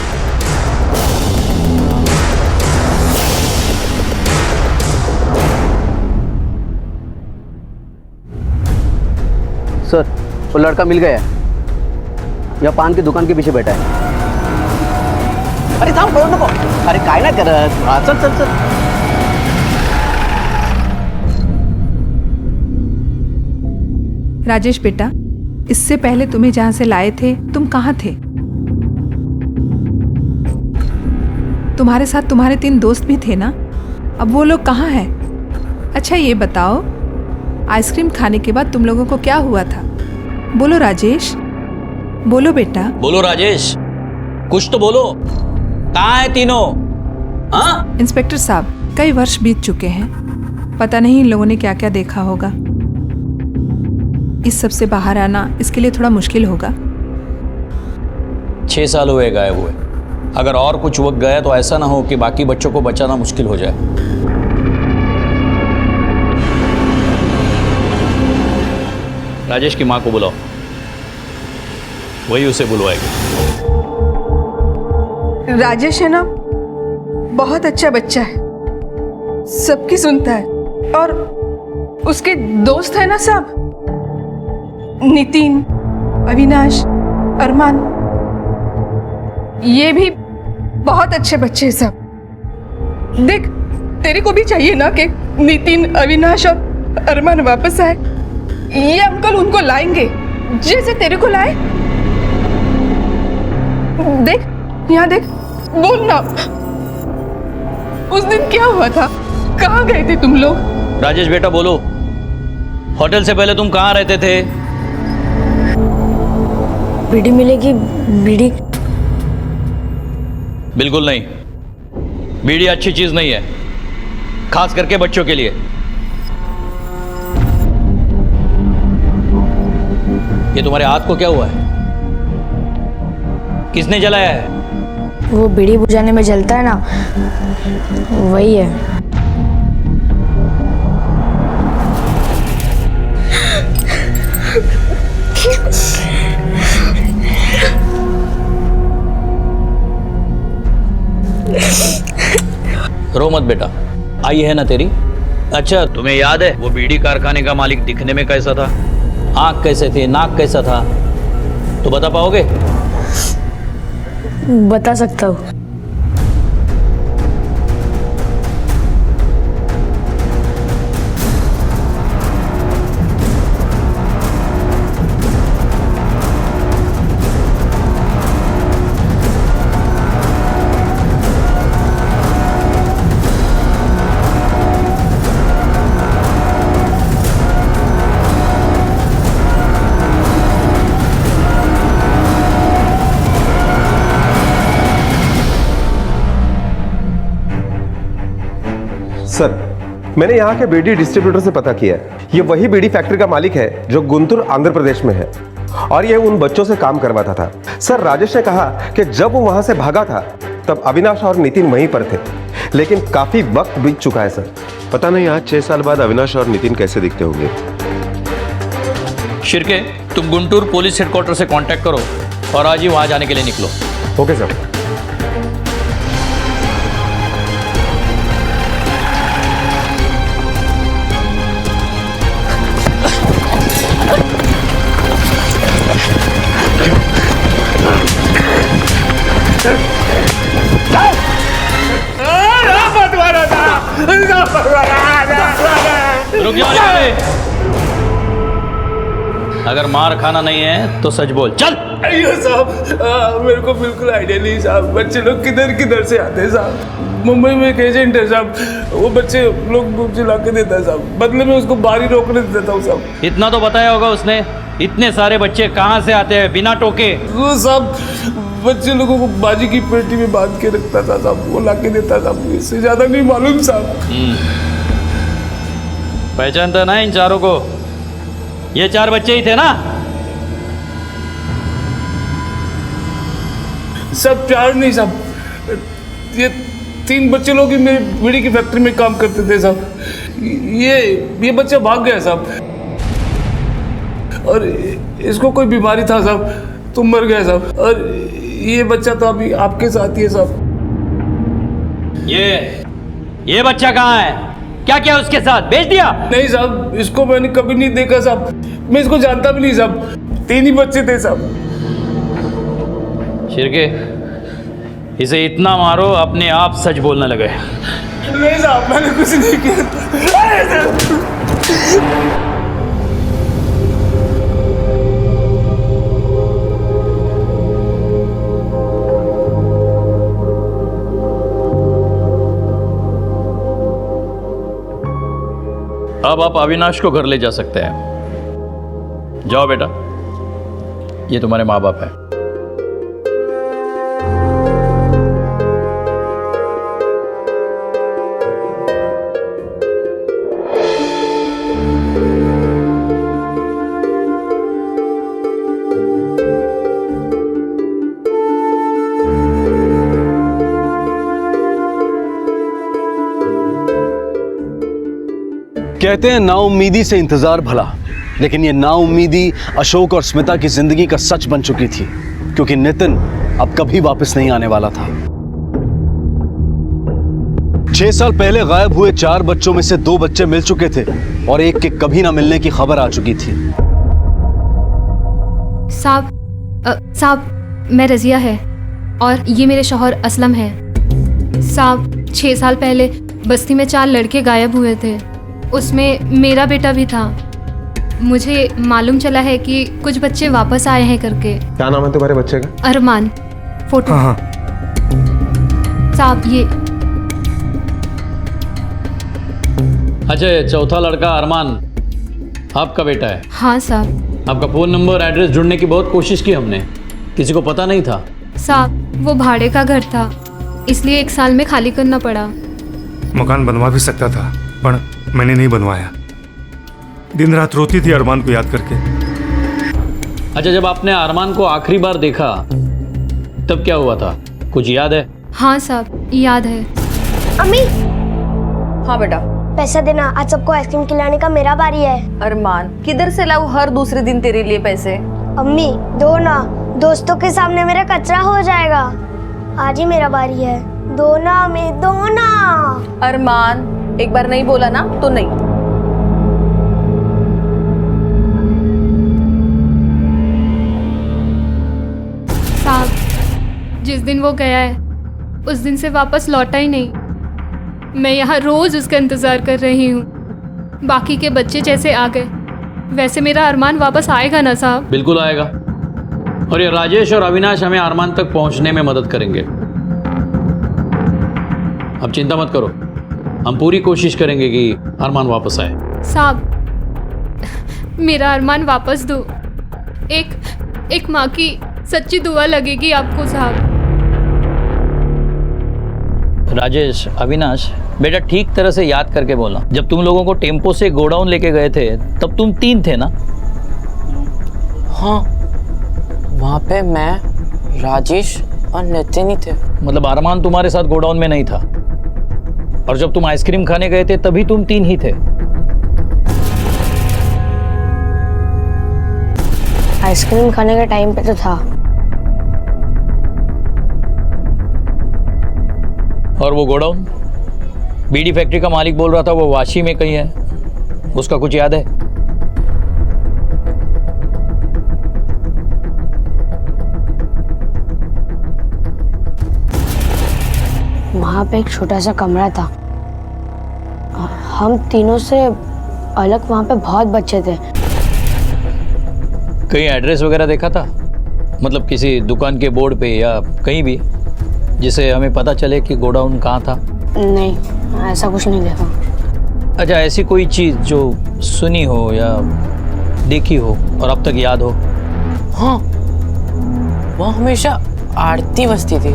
सर, वो लड़का मिल गया है, या पान की दुकान के पीछे बैठा है। अरे थांब, बोल नको। अरे काय ना कर, चल चल चल। राजेश बेटा, इससे पहले तुम्हें जहां से लाए थे तुम कहाँ थे? तुम्हारे साथ तुम्हारे 3 दोस्त भी थे ना? अब वो लोग कहाँ हैं? अच्छा ये बताओ, आइसक्रीम खाने के बाद तुम लोगों को क्या हुआ था? बोलो राजेश, बोलो बेटा। बोलो राजेश, कुछ तो बोलो। कहाँ है तीनों? हाँ? इंस्पेक्टर साहब, कई वर्ष बीत चुके हैं, पता नहीं इन लोगों ने क्या क्या देखा होगा। इस सब से बाहर आना इसके लिए थोड़ा मुश्किल होगा, 6 साल हुए गायब हुए। अगर और कुछ वक्त गया तो ऐसा ना हो कि बाकी बच्चों को बचाना मुश्किल हो जाए। राजेश की माँ को बुलाओ, वही उसे बुलवाएगी। राजेश है ना, बहुत अच्छा बच्चा है, सबकी सुनता है। और उसके दोस्त है ना सब, नितिन, अविनाश, अरमान, ये भी बहुत अच्छे बच्चे हैं सब। देख, तेरे को भी चाहिए ना कि नितिन, अविनाश और अरमान वापस आए। ये अंकल उनको लाएंगे जैसे तेरे को लाए। देख, यहाँ देख, बोल ना, उस दिन क्या हुआ था? कहाँ गए थे तुम लोग? राजेश बेटा बोलो, होटल से पहले तुम कहाँ रहते थे? बीड़ी मिलेगी? बीड़ी? बिल्कुल नहीं, बीड़ी अच्छी चीज नहीं है, खास करके बच्चों के लिए। ये तुम्हारे हाथ को क्या हुआ है? किसने जलाया है? वो बीड़ी बुझाने में जलता है ना, वही है। रो मत बेटा, आई है ना तेरी। अच्छा, तुम्हें याद है वो बीड़ी कारखाने का मालिक दिखने में कैसा था? आंख कैसे थी, नाक कैसा था, तो बता पाओगे? बता सकता हूँ। सर, मैंने यहाँ के बीड़ी डिस्ट्रीब्यूटर से पता किया है। ये वही बीड़ी फैक्ट्री का मालिक है जो गुंटूर आंध्र प्रदेश में है, और ये उन बच्चों से काम करवाता था। सर, राजेश ने कहा कि जब वो वहां से भागा था तब अविनाश और नितिन वहीं पर थे, लेकिन काफी वक्त बीत चुका है सर। पता नहीं आज 6 साल बाद अविनाश और नितिन कैसे दिखते होंगे। शिरके, तुम गुंटूर पुलिस हेडक्वार्टर से कांटेक्ट करो और आज ही वहां जाने के लिए निकलो। Okay sir. रुक जाओ यहाँ पे। अगर मार खाना नहीं है तो सच बोल, चल। अयो साहब, मेरे को बिल्कुल आइडिया नहीं साहब, बच्चे लोग किधर किधर से आते हैं साहब। मुंबई में एक एजेंट है साहब, वो बच्चे लोग मुझे ला के देता है साहब, बदले में उसको बाहर ही रोकने देता हूँ साहब। इतना तो बताया होगा उसने, इतने सारे बच्चे कहाँ से आते हैं बिना टोके? वो साहब बच्चे लोगों को बाजी की पेटी में बांध के रखता था साहब, वो ला के देता था, इससे ज्यादा नहीं मालूम साहब। पहचानता ना इन चारों को? ये 4 बच्चे ही थे ना? सब 4 नहीं साहब, ये 3 बच्चे लोग ही मेरी बीड़ी की फैक्ट्री में काम करते थे साहब। ये बच्चा भाग गया साहब, और इसको कोई बीमारी था साहब, तो मर गया साहब। और ये बच्चा तो अभी आपके साथ ही है साहब। ये बच्चा कहाँ है? क्या क्या उसके साथ? बेच दिया? नहीं साहब, इसको मैंने कभी नहीं देखा साहब, मैं इसको जानता भी नहीं साहब, 3 ही बच्चे थे साहब। शिरके, इसे इतना मारो अपने आप सच बोलने लगे। नहीं साहब, मैंने कुछ नहीं किया। अब आप अविनाश को घर ले जा सकते हैं। जाओ बेटा, ये तुम्हारे माँ बाप है। कहते हैं नाउम्मीदी से इंतजार भला, लेकिन ये नाउम्मीदी अशोक और स्मिता की जिंदगी का सच बन चुकी थी, क्योंकि नितिन अब कभी वापस नहीं आने वाला था। 6 साल पहले गायब हुए 4 बच्चों में से 2 बच्चे मिल चुके थे और एक के कभी ना मिलने की खबर आ चुकी थी। साहब मैं रजिया है और ये मेरे शौहर असलम है। साहब 6 साल पहले बस्ती में 4 लड़के गायब हुए थे, उसमें मेरा बेटा भी था। मुझे मालूम चला है कि कुछ बच्चे वापस आए हैं करके। क्या नाम है तुम्हारे बच्चे का? अरमान। फोटो। हाँ। साहब ये। अच्छा, ये चौथा लड़का अरमान आपका बेटा है? हाँ साहब। आपका फ़ोन नंबर एड्रेस ढूंढने की बहुत कोशिश की हमने, किसी को पता नहीं था। साहब वो भाड़े का घर था, इसलिए 1 साल में खाली करना पड़ा। मकान बनवा भी सकता था, पर मैंने नहीं बनवाया। दिन रात रोती थी अरमान को याद करके। अच्छा, जब आपने अरमान को आखिरी बार देखा तब क्या हुआ था, कुछ याद है? हाँ साहब याद है। अम्मी। हाँ बेटा। पैसा देना, आज सबको आइसक्रीम खिलाने का मेरा बारी है। अरमान किधर से लाऊं हर दूसरे दिन तेरे लिए पैसे? अम्मी दो ना, दोस्तों के सामने मेरा कचरा हो जाएगा। आज ही मेरा बारी है, दो ना अम्मी, दो ना। अरमान एक बार नहीं बोला ना तो नहीं। साहब जिस दिन वो गया है उस दिन से वापस लौटा ही नहीं। मैं यहाँ रोज उसका इंतजार कर रही हूँ। बाकी के बच्चे जैसे आ गए वैसे मेरा अरमान वापस आएगा ना साहब? बिल्कुल आएगा, और ये राजेश और अविनाश हमें अरमान तक पहुंचने में मदद करेंगे। अब चिंता मत करो, हम पूरी कोशिश करेंगे कि अरमान वापस आए। साहब मेरा अरमान वापस दो। एक माँ की सच्ची दुआ लगेगी आपको साहब। राजेश, अविनाश, बेटा ठीक तरह से याद करके बोलना, जब तुम लोगों को टेम्पो से गोडाउन लेके गए थे तब तुम 3 थे ना? हाँ, वहाँ पे मैं, राजेश और नितिन ही थे। मतलब अरमान तुम्हारे साथ गोडाउन में नहीं था, और जब तुम आइसक्रीम खाने गए थे तभी तुम 3 ही थे। आइसक्रीम खाने के टाइम पे तो था। और वो गोडाउन, बीड़ी फैक्ट्री का मालिक बोल रहा था वो वाशी में कहीं है, उसका कुछ याद है? वहाँ पे एक छोटा सा कमरा था, हम तीनों से अलग वहाँ पे बहुत बच्चे थे। कहीं एड्रेस वगैरह देखा था, मतलब किसी दुकान के बोर्ड पे या कहीं भी, जिसे हमें पता चले कि गोडाउन कहाँ था? नहीं, ऐसा कुछ नहीं देखा। अच्छा, ऐसी कोई चीज़ जो सुनी हो या देखी हो और अब तक याद हो? हाँ, वहाँ हमेशा आरती बजती थी।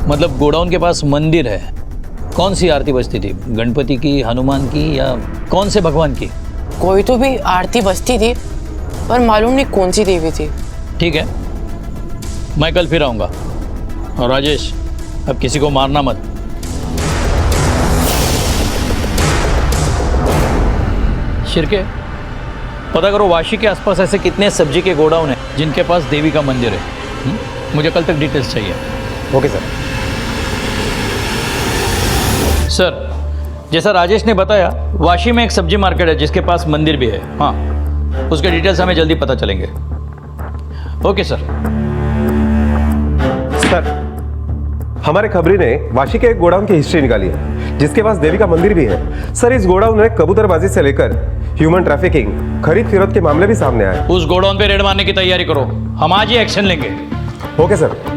मतलब गोडाउन के पास मंदिर है, कौन सी आरती बजती थी? गणपति की, हनुमान की, या कौन से भगवान की? कोई तो भी आरती बजती थी, पर मालूम नहीं कौन सी देवी थी। ठीक है, मैं कल फिर आऊँगा। और राजेश, अब किसी को मारना मत। शिरके, पता करो वाशी के आसपास ऐसे कितने सब्जी के गोडाउन हैं जिनके पास देवी का मंदिर है। मुझे कल तक डिटेल्स चाहिए। Okay sir. सर, जैसा राजेश ने बताया, वाशी में एक सब्जी मार्केट है जिसके पास मंदिर भी है। हाँ, उसके डिटेल्स हमें जल्दी पता चलेंगे। Okay sir. सर, हमारे खबरी ने वाशी के एक गोडाउन की हिस्ट्री निकाली है जिसके पास देवी का मंदिर भी है। सर, इस गोडाउन में कबूतरबाजी से लेकर ह्यूमन ट्रैफिकिंग, खरीद फरोख्त के मामले भी सामने आए। उस गोडाउन पे रेड मारने की तैयारी करो, हम आज ही एक्शन लेंगे। Okay sir.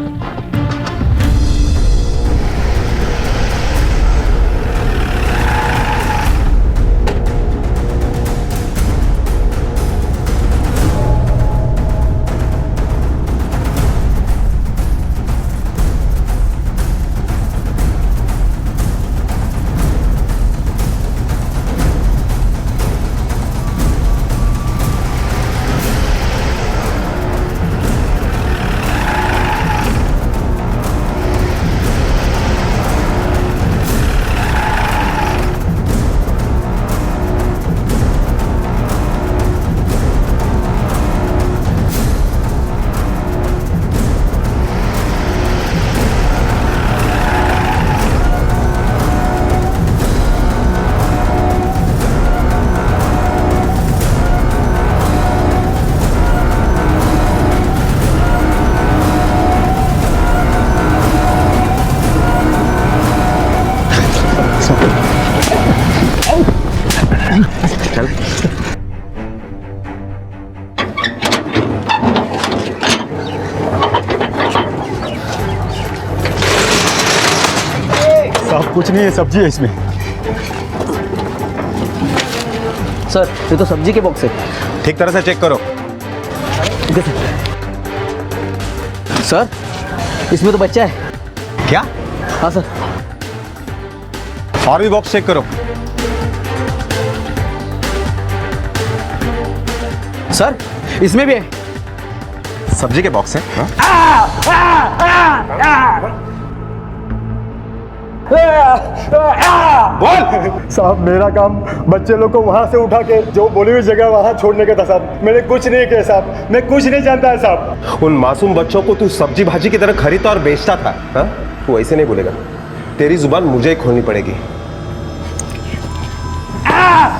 कुछ नहीं है, सब्जी है इसमें। सर ये तो सब्जी के बॉक्स है। ठीक तरह से चेक करो। सर इसमें तो बच्चा है। क्या? हाँ सर। और भी बॉक्स चेक करो। सर इसमें भी है। सब्जी के बॉक्स है। बोल। साहब मेरा काम बच्चे लोग को वहाँ से उठा के जो बोली हुई जगह वहाँ छोड़ने का था साहब। मैंने कुछ नहीं किया साहब, मैं कुछ नहीं जानता है साहब। उन मासूम बच्चों को तू सब्जी भाजी की तरह खरीदता और बेचता था, हाँ? तू ऐसे नहीं बोलेगा, तेरी जुबान मुझे ही खोलनी पड़ेगी।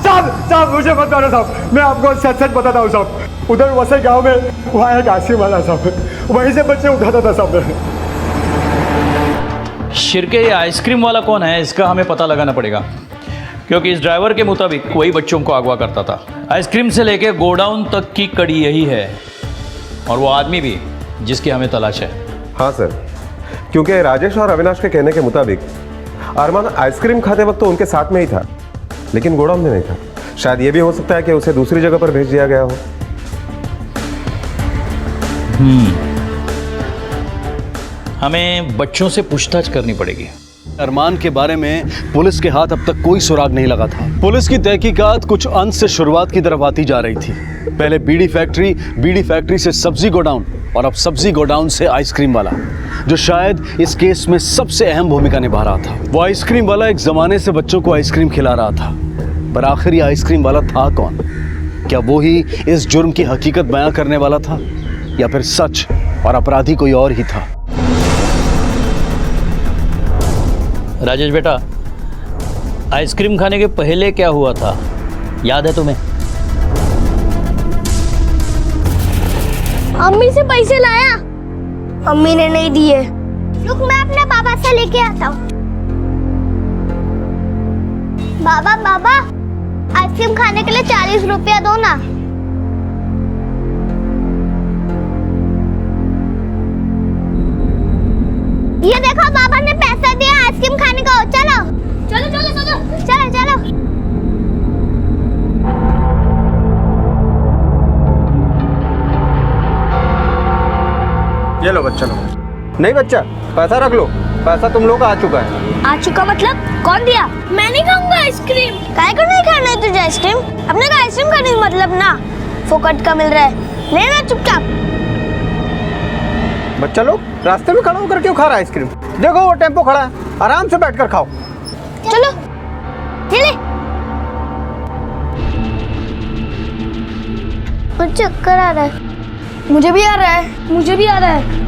साहब मुझे मत मारो साहब, मैं आपको सच सच बताता हूँ साहब। उधर वसई गांव में वहाँ एक आइसक्रीम वाला साहब, वहीं से बच्चे उठाता था साहब। शिरके ये आइसक्रीम वाला कौन है, इसका हमें पता लगाना पड़ेगा, क्योंकि इस ड्राइवर के मुताबिक वही बच्चों को अगवा करता था। आइसक्रीम से लेके गोडाउन तक की कड़ी यही है, और वो आदमी भी जिसकी हमें तलाश है। हाँ सर, क्योंकि राजेश और अविनाश के कहने के मुताबिक अरमान आइसक्रीम खाते वक्त तो उनके साथ में ही था, लेकिन गोडाउन में नहीं था। शायद ये भी हो सकता है कि उसे दूसरी जगह पर भेज दिया गया हो। हमें बच्चों से पूछताछ करनी पड़ेगी। अरमान के बारे में पुलिस के हाथ अब तक कोई सुराग नहीं लगा था। पुलिस की तहकीकात कुछ अंत से शुरुआत की तरफ आती जा रही थी। पहले बीड़ी फैक्ट्री से सब्जी गोडाउन, और अब सब्जी गोडाउन से आइसक्रीम वाला, जो शायद इस केस में सबसे अहम भूमिका निभा रहा था। वो आइसक्रीम वाला एक जमाने से बच्चों को आइसक्रीम खिला रहा था, पर आखिर ये आइसक्रीम वाला था कौन? क्या वो ही इस जुर्म की हकीकत बयां करने वाला था, या फिर सच और अपराधी कोई और ही था? राजेश बेटा, आइसक्रीम खाने के पहले क्या हुआ था, याद है तुम्हें? अम्मी से पैसे लाया, अम्मी ने नहीं दिए। रुक मैं अपने पापा से लेके आता हूँ। बाबा आइसक्रीम खाने के लिए 40 रुपया दो ना। ये देखो बाबा ने पैसा दिया आइसक्रीम खाने का। चलो चलो चलो चलो चलो चलो। ये लो बच्चा लो। नहीं बच्चा, पैसा रख लो, पैसा तुम लोग का आ चुका है। आ चुका मतलब कौन दिया? मैं नहीं खाऊंगा आइसक्रीम। काहे को नहीं खाना है तुझे आइसक्रीम? अपने का आइसक्रीम खाने का मतलब ना फोकट का मिल रहा है, लेना चुपचाप। बच्चा लोग रास्ते में खड़ा होकर क्यों खा रहा है आइसक्रीम? देखो वो टेम्पो खड़ा है, आराम से बैठकर खाओ। चलो ये ले। मुझे चक्कर आ रहा है। मुझे भी आ रहा है, मुझे भी आ रहा है।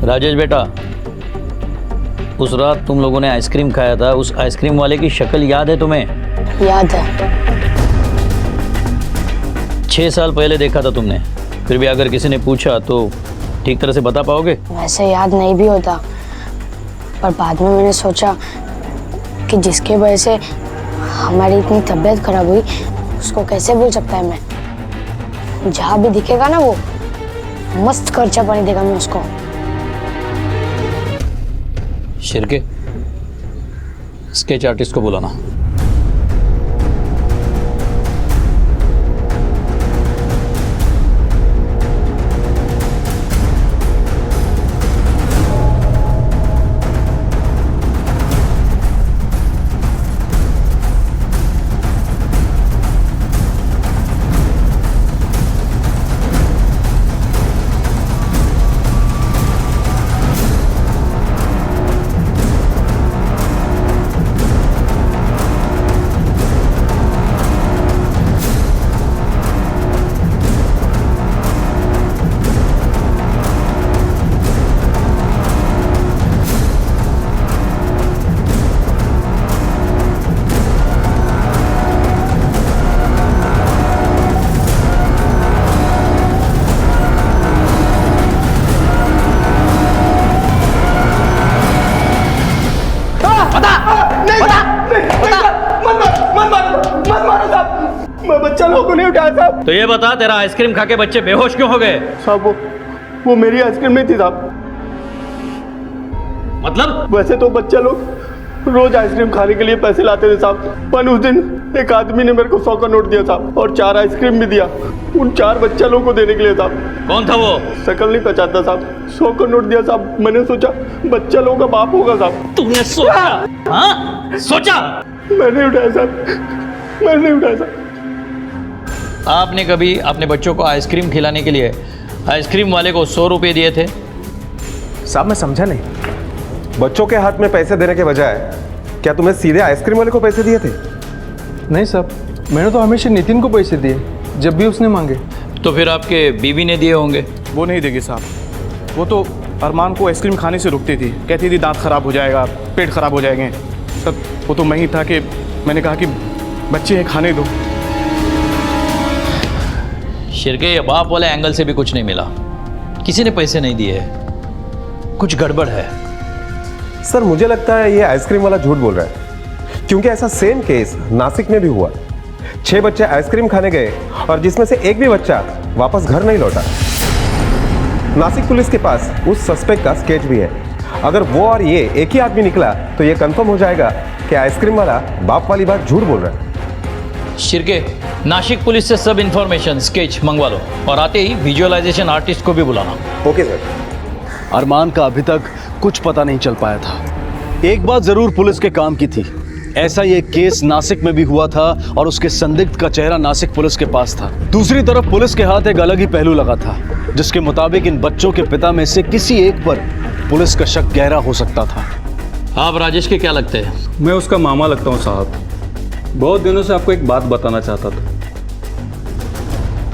राजेश बेटा, उस रात तुम लोगों ने आइसक्रीम खाया था, उस आइसक्रीम वाले की शक्ल याद है तुम्हें? याद है। 6 साल पहले देखा था तुमने, फिर भी अगर किसी ने पूछा तो ठीक तरह से बता पाओगे? वैसे याद नहीं भी होता, पर बाद में मैंने सोचा कि जिसके वजह से हमारी इतनी तबीयत खराब हुई उसको कैसे भूल सकता है मैं। जहाँ भी दिखेगा ना वो मस्त खर्चा पानी देगा मैं उसको। शिरके, स्केच आर्टिस्ट को बुलाना। तो ये बता, तेरा आइसक्रीम खा के बच्चे बेहोश क्यों हो गए? साहब वो मेरी आइसक्रीम नहीं थी साहब। मतलब? वैसे तो बच्चे लोग रोज आइसक्रीम खाने के लिए पैसे लाते थे साहब, पर उस दिन एक आदमी ने मेरे को 100 का नोट दिया साहब और 4 आइसक्रीम भी दिया उन 4 बच्चा लोगों को देने के लिए साहब। कौन था वो? शक्ल नहीं पहचानता साहब। 100 का नोट दिया साहब, मैंने सोचा बच्चा लोगों का बाप होगा साहब। तूने सोचा? हाँ सोचा? मैंने उठाया साहब, मैंने उठाया साहब। आपने कभी अपने बच्चों को आइसक्रीम खिलाने के लिए आइसक्रीम वाले को 100 रुपये दिए थे? साहब मैं समझा नहीं। बच्चों के हाथ में पैसे देने के बजाय क्या तुम्हें सीधे आइसक्रीम वाले को पैसे दिए थे? नहीं साहब, मैंने तो हमेशा नितिन को पैसे दिए जब भी उसने मांगे। तो फिर आपके बीवी ने दिए होंगे? वो नहीं देगी साहब, वो तो अरमान को आइसक्रीम खाने से रुकती थी, कहती थी दांत खराब हो जाएगा, पेट खराब हो जाएंगे। सब वो तो मैं ही था कि मैंने कहा कि बच्चे हैं खाने दो। शिरके, ये बाप वाले एंगल से भी कुछ नहीं मिला, किसी ने पैसे नहीं दिए, कुछ गड़बड़ है। सर मुझे लगता है ये आइसक्रीम वाला झूठ बोल रहा है, क्योंकि ऐसा सेम केस नासिक में भी हुआ। 6 बच्चे आइसक्रीम खाने गए और जिसमें से एक भी बच्चा वापस घर नहीं लौटा। नासिक पुलिस के पास उस सस्पेक्ट का स्केच भी है। अगर वो और ये एक ही आदमी निकला तो ये कंफर्म हो जाएगा कि आइसक्रीम वाला बाप वाली बात झूठ बोल रहा है। शिरके, नासिक पुलिस से सब इंफॉर्मेशन स्केच मंगवा लो और आते ही विजुअलाइजेशन आर्टिस्ट को भी बुलाना। Okay sir. अरमान का अभी तक कुछ पता नहीं चल पाया था। एक बात जरूर पुलिस के काम की थी, ऐसा ये केस नासिक में भी हुआ था और उसके संदिग्ध का चेहरा नासिक पुलिस के पास था। दूसरी तरफ पुलिस के हाथ एक अलग ही पहलू लगा था, जिसके मुताबिक इन बच्चों के पिता में से किसी एक पर पुलिस का शक गहरा हो सकता था। आप राजेश के क्या लगते हैं? मैं उसका मामा लगता हूँ साहब। बहुत दिनों से आपको एक बात बताना चाहता था,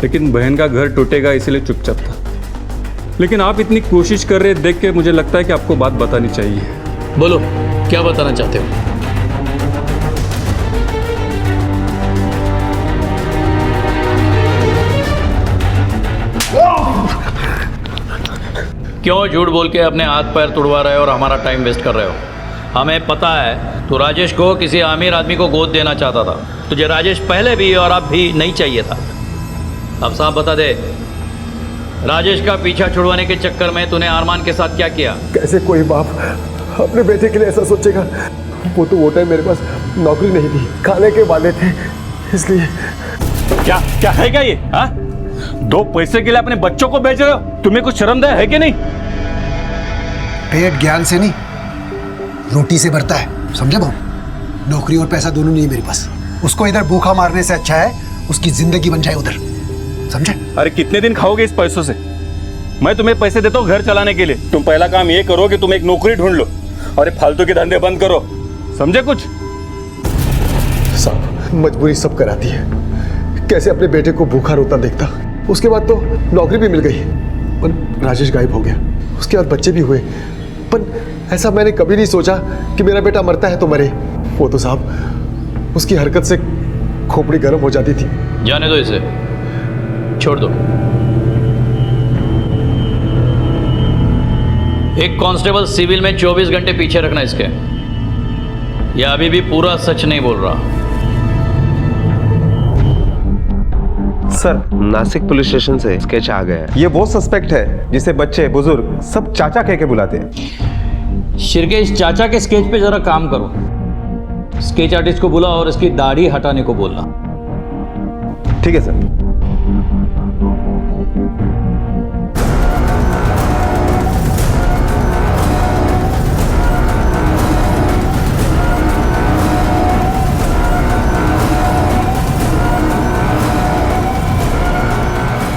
लेकिन बहन का घर टूटेगा इसलिए चुपचाप था। लेकिन आप इतनी कोशिश कर रहे देख के मुझे लगता है कि आपको बात बतानी चाहिए। बोलो, क्या बताना चाहते हो? क्यों झूठ बोल के अपने हाथ पैर तुड़वा रहे हो और हमारा टाइम वेस्ट कर रहे हो? हमें पता है तू राजेश को किसी अमीर आदमी को गोद देना चाहता था। तुझे राजेश पहले भी और अब भी नहीं चाहिए था। अब साहब बता दे, राजेश का पीछा छुड़वाने के चक्कर में तूने अरमान के साथ क्या किया? कैसे कोई बाप अपने बेटे के लिए ऐसा सोचेगा? वो तो वो टाइम मेरे पास नौकरी नहीं थी, खाने के वाले थे, इसलिए। क्या क्या है क्या ये? हाँ, 2 पैसे के लिए अपने बच्चों को बेच रहे हो? तुम्हें कुछ शर्म है कि नहीं? पेट ज्ञान से नहीं रोटी से भरता है, समझे भाऊ? नौकरी और पैसा दोनों नहीं है मेरे पास। उसको इधर भूखा मारने से अच्छा है उसकी जिंदगी बन जाए उधर, समझे? अरे कितने दिन खाओगे इस पैसों से? मैं तुम्हें पैसे देता हूँ घर चलाने के लिए। तुम पहला काम ये करो कि तुम एक नौकरी ढूंढ लो और ये फालतू के धंधे बंद करो, समझे? कुछ साहब मजबूरी सब कराती है। कैसे अपने बेटे को भूखा रोता देखता। उसके बाद तो नौकरी भी मिल गई, पर राजेश गायब हो गया। उसके बाद बच्चे भी हुए, पर ऐसा मैंने कभी नहीं सोचा कि मेरा बेटा मरता है तो मरे। वो तो साहब उसकी हरकत से खोपड़ी गर्म हो जाती थी। जाने दो इसे, छोड़ दो। एक कांस्टेबल सिविल में 24 घंटे पीछे रखना इसके। यह अभी भी पूरा सच नहीं बोल रहा। सर नासिक पुलिस स्टेशन से स्केच आ गया है। ये वो सस्पेक्ट है जिसे बच्चे बुजुर्ग सब चाचा कह के बुलाते हैं। शिरके, इस चाचा के स्केच पे जरा काम करो। स्केच आर्टिस्ट को बुला और इसकी दाढ़ी हटाने को बोलना। ठीक है सर।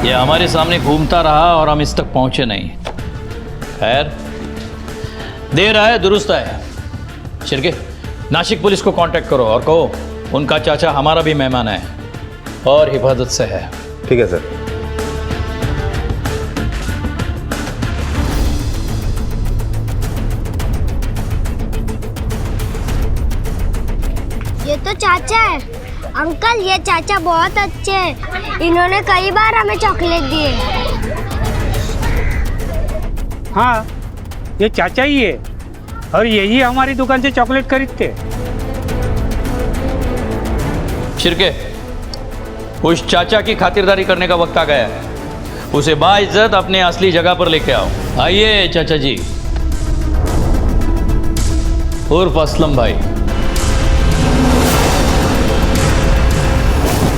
ये हमारे सामने घूमता रहा और हम इस तक पहुंचे नहीं। खैर, देर आए दुरुस्त आए। शिरके, नासिक पुलिस को कांटेक्ट करो और कहो उनका चाचा हमारा भी मेहमान है और हिफाजत से है। ठीक है सर। ये तो चाचा है। अंकल ये चाचा बहुत अच्छे हैं, इन्होंने कई बार हमें चॉकलेट दिए। हाँ, ये चाचा ही है और यही हमारी दुकान से चॉकलेट खरीदते। शिरके, उस चाचा की खातिरदारी करने का वक्त आ गया है। उसे बाइज्जत अपने असली जगह पर लेके आओ। आइए चाचा जी, उर्फ असलम भाई।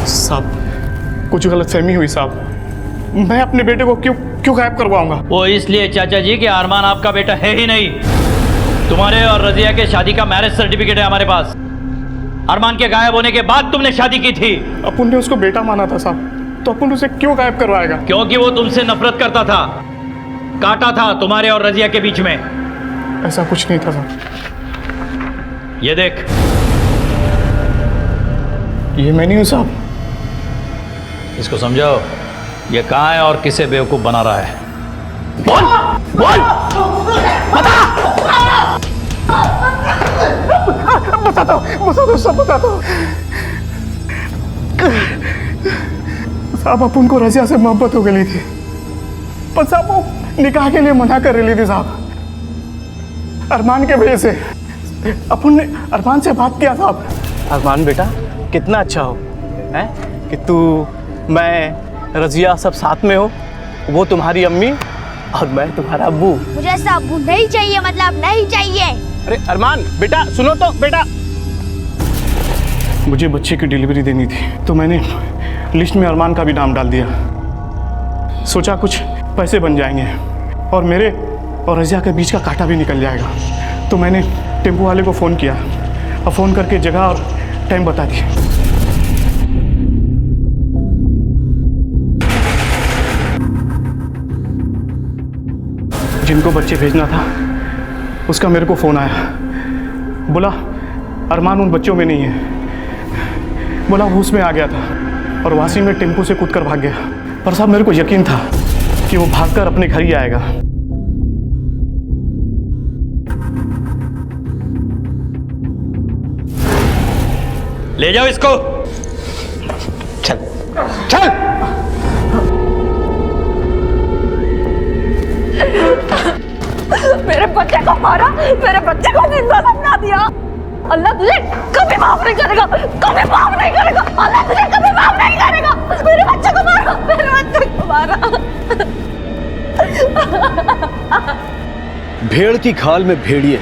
साहब कुछ गलतफहमी हुई साहब, मैं अपने बेटे को क्यों गायब करवाऊंगा? वो इसलिए चाचा जी कि अरमान आपका बेटा है ही नहीं। तुम्हारे और रजिया के शादी का मैरिज सर्टिफिकेट है हमारे पास। अरमान के गायब होने के बाद तुमने शादी की थी। अपन ने उसको बेटा माना था साहब, तो अपन उसे क्यों गायब करवाएगा? क्योंकि वो तुमसे नफरत करता था, काटा था तुम्हारे और रजिया के बीच में। ऐसा कुछ नहीं था साहब। ये देख, ये मैं नहीं हूं साहब। इसको समझाओ ये कहाँ है और किसे बेवकूफ बना रहा है। बोल बोल बता दो सब बता दो। साहब अपन को रजिया से मोहब्बत हो गई थी, पर साहब वो निकाह के लिए मना कर रही थी साहब, अरमान के वजह से। अपन ने अरमान से बात किया साहब। अरमान बेटा कितना अच्छा हो है कि तू, मैं, रजिया सब साथ में हो। वो तुम्हारी अम्मी और मैं तुम्हारा अब्बू। मुझे ऐसा अब्बू नहीं चाहिए, मतलब नहीं चाहिए। अरे अरमान बेटा सुनो तो बेटा। मुझे बच्चे की डिलीवरी देनी थी, तो मैंने लिस्ट में अरमान का भी नाम डाल दिया। सोचा कुछ पैसे बन जाएंगे और मेरे और रजिया के बीच का कांटा भी निकल जाएगा। तो मैंने टेम्पो वाले को फ़ोन किया और फ़ोन करके जगह और टाइम बता दिया। जिनको बच्चे भेजना था उसका मेरे को फ़ोन आया, बोला अरमान उन बच्चों में नहीं है। बोला वो उसमें आ गया था और वासी में टेम्पो से कूदकर भाग गया। पर साहब मेरे को यकीन था कि वो भागकर अपने घर ही आएगा। ले जाओ इसको। चल चल। मेरे बच्चे को मारा, मेरे बच्चे को जिंदा दफना दिया। अल्लाह तुझे कभी माफ नहीं करेगा, कभी माफ नहीं करेगा। अल्लाह तुझे कभी माफ नहीं करेगा। मेरे बच्चे को मारा, मेरे बच्चे को मारा। भेड़ की खाल में भेड़िए,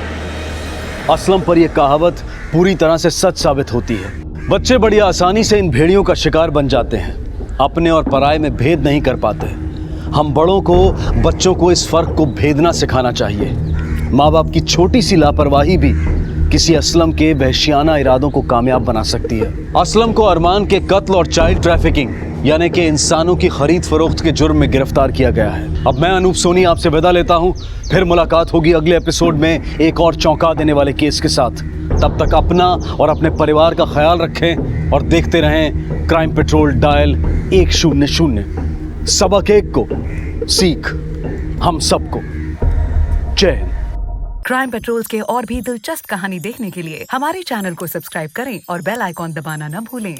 असलम पर यह कहावत पूरी तरह से सच साबित होती है। बच्चे बड़ी आसानी से इन भेड़ियों का शिकार बन जाते हैं, अपने और पराये में भेद नहीं कर पाते। हम बड़ों को बच्चों को इस फर्क को भेदना सिखाना चाहिए। माँ बाप की छोटी सी लापरवाही भी किसी असलम के वहशियाना इरादों को कामयाब बना सकती है। असलम को अरमान के कत्ल और चाइल्ड ट्रैफिकिंग यानी कि इंसानों की खरीद फरोख्त के जुर्म में गिरफ्तार किया गया है। अब मैं अनूप सोनी आपसे विदा लेता हूँ। फिर मुलाकात होगी अगले एपिसोड में एक और चौंका देने वाले केस के साथ। तब तक अपना और अपने परिवार का ख्याल रखें और देखते रहें क्राइम पेट्रोल डायल 100। सबक एक को सीख हम सबको। जय हिंद। क्राइम पेट्रोल के और भी दिलचस्प कहानी देखने के लिए हमारे चैनल को सब्सक्राइब करें और बेल आइकॉन दबाना न भूलें।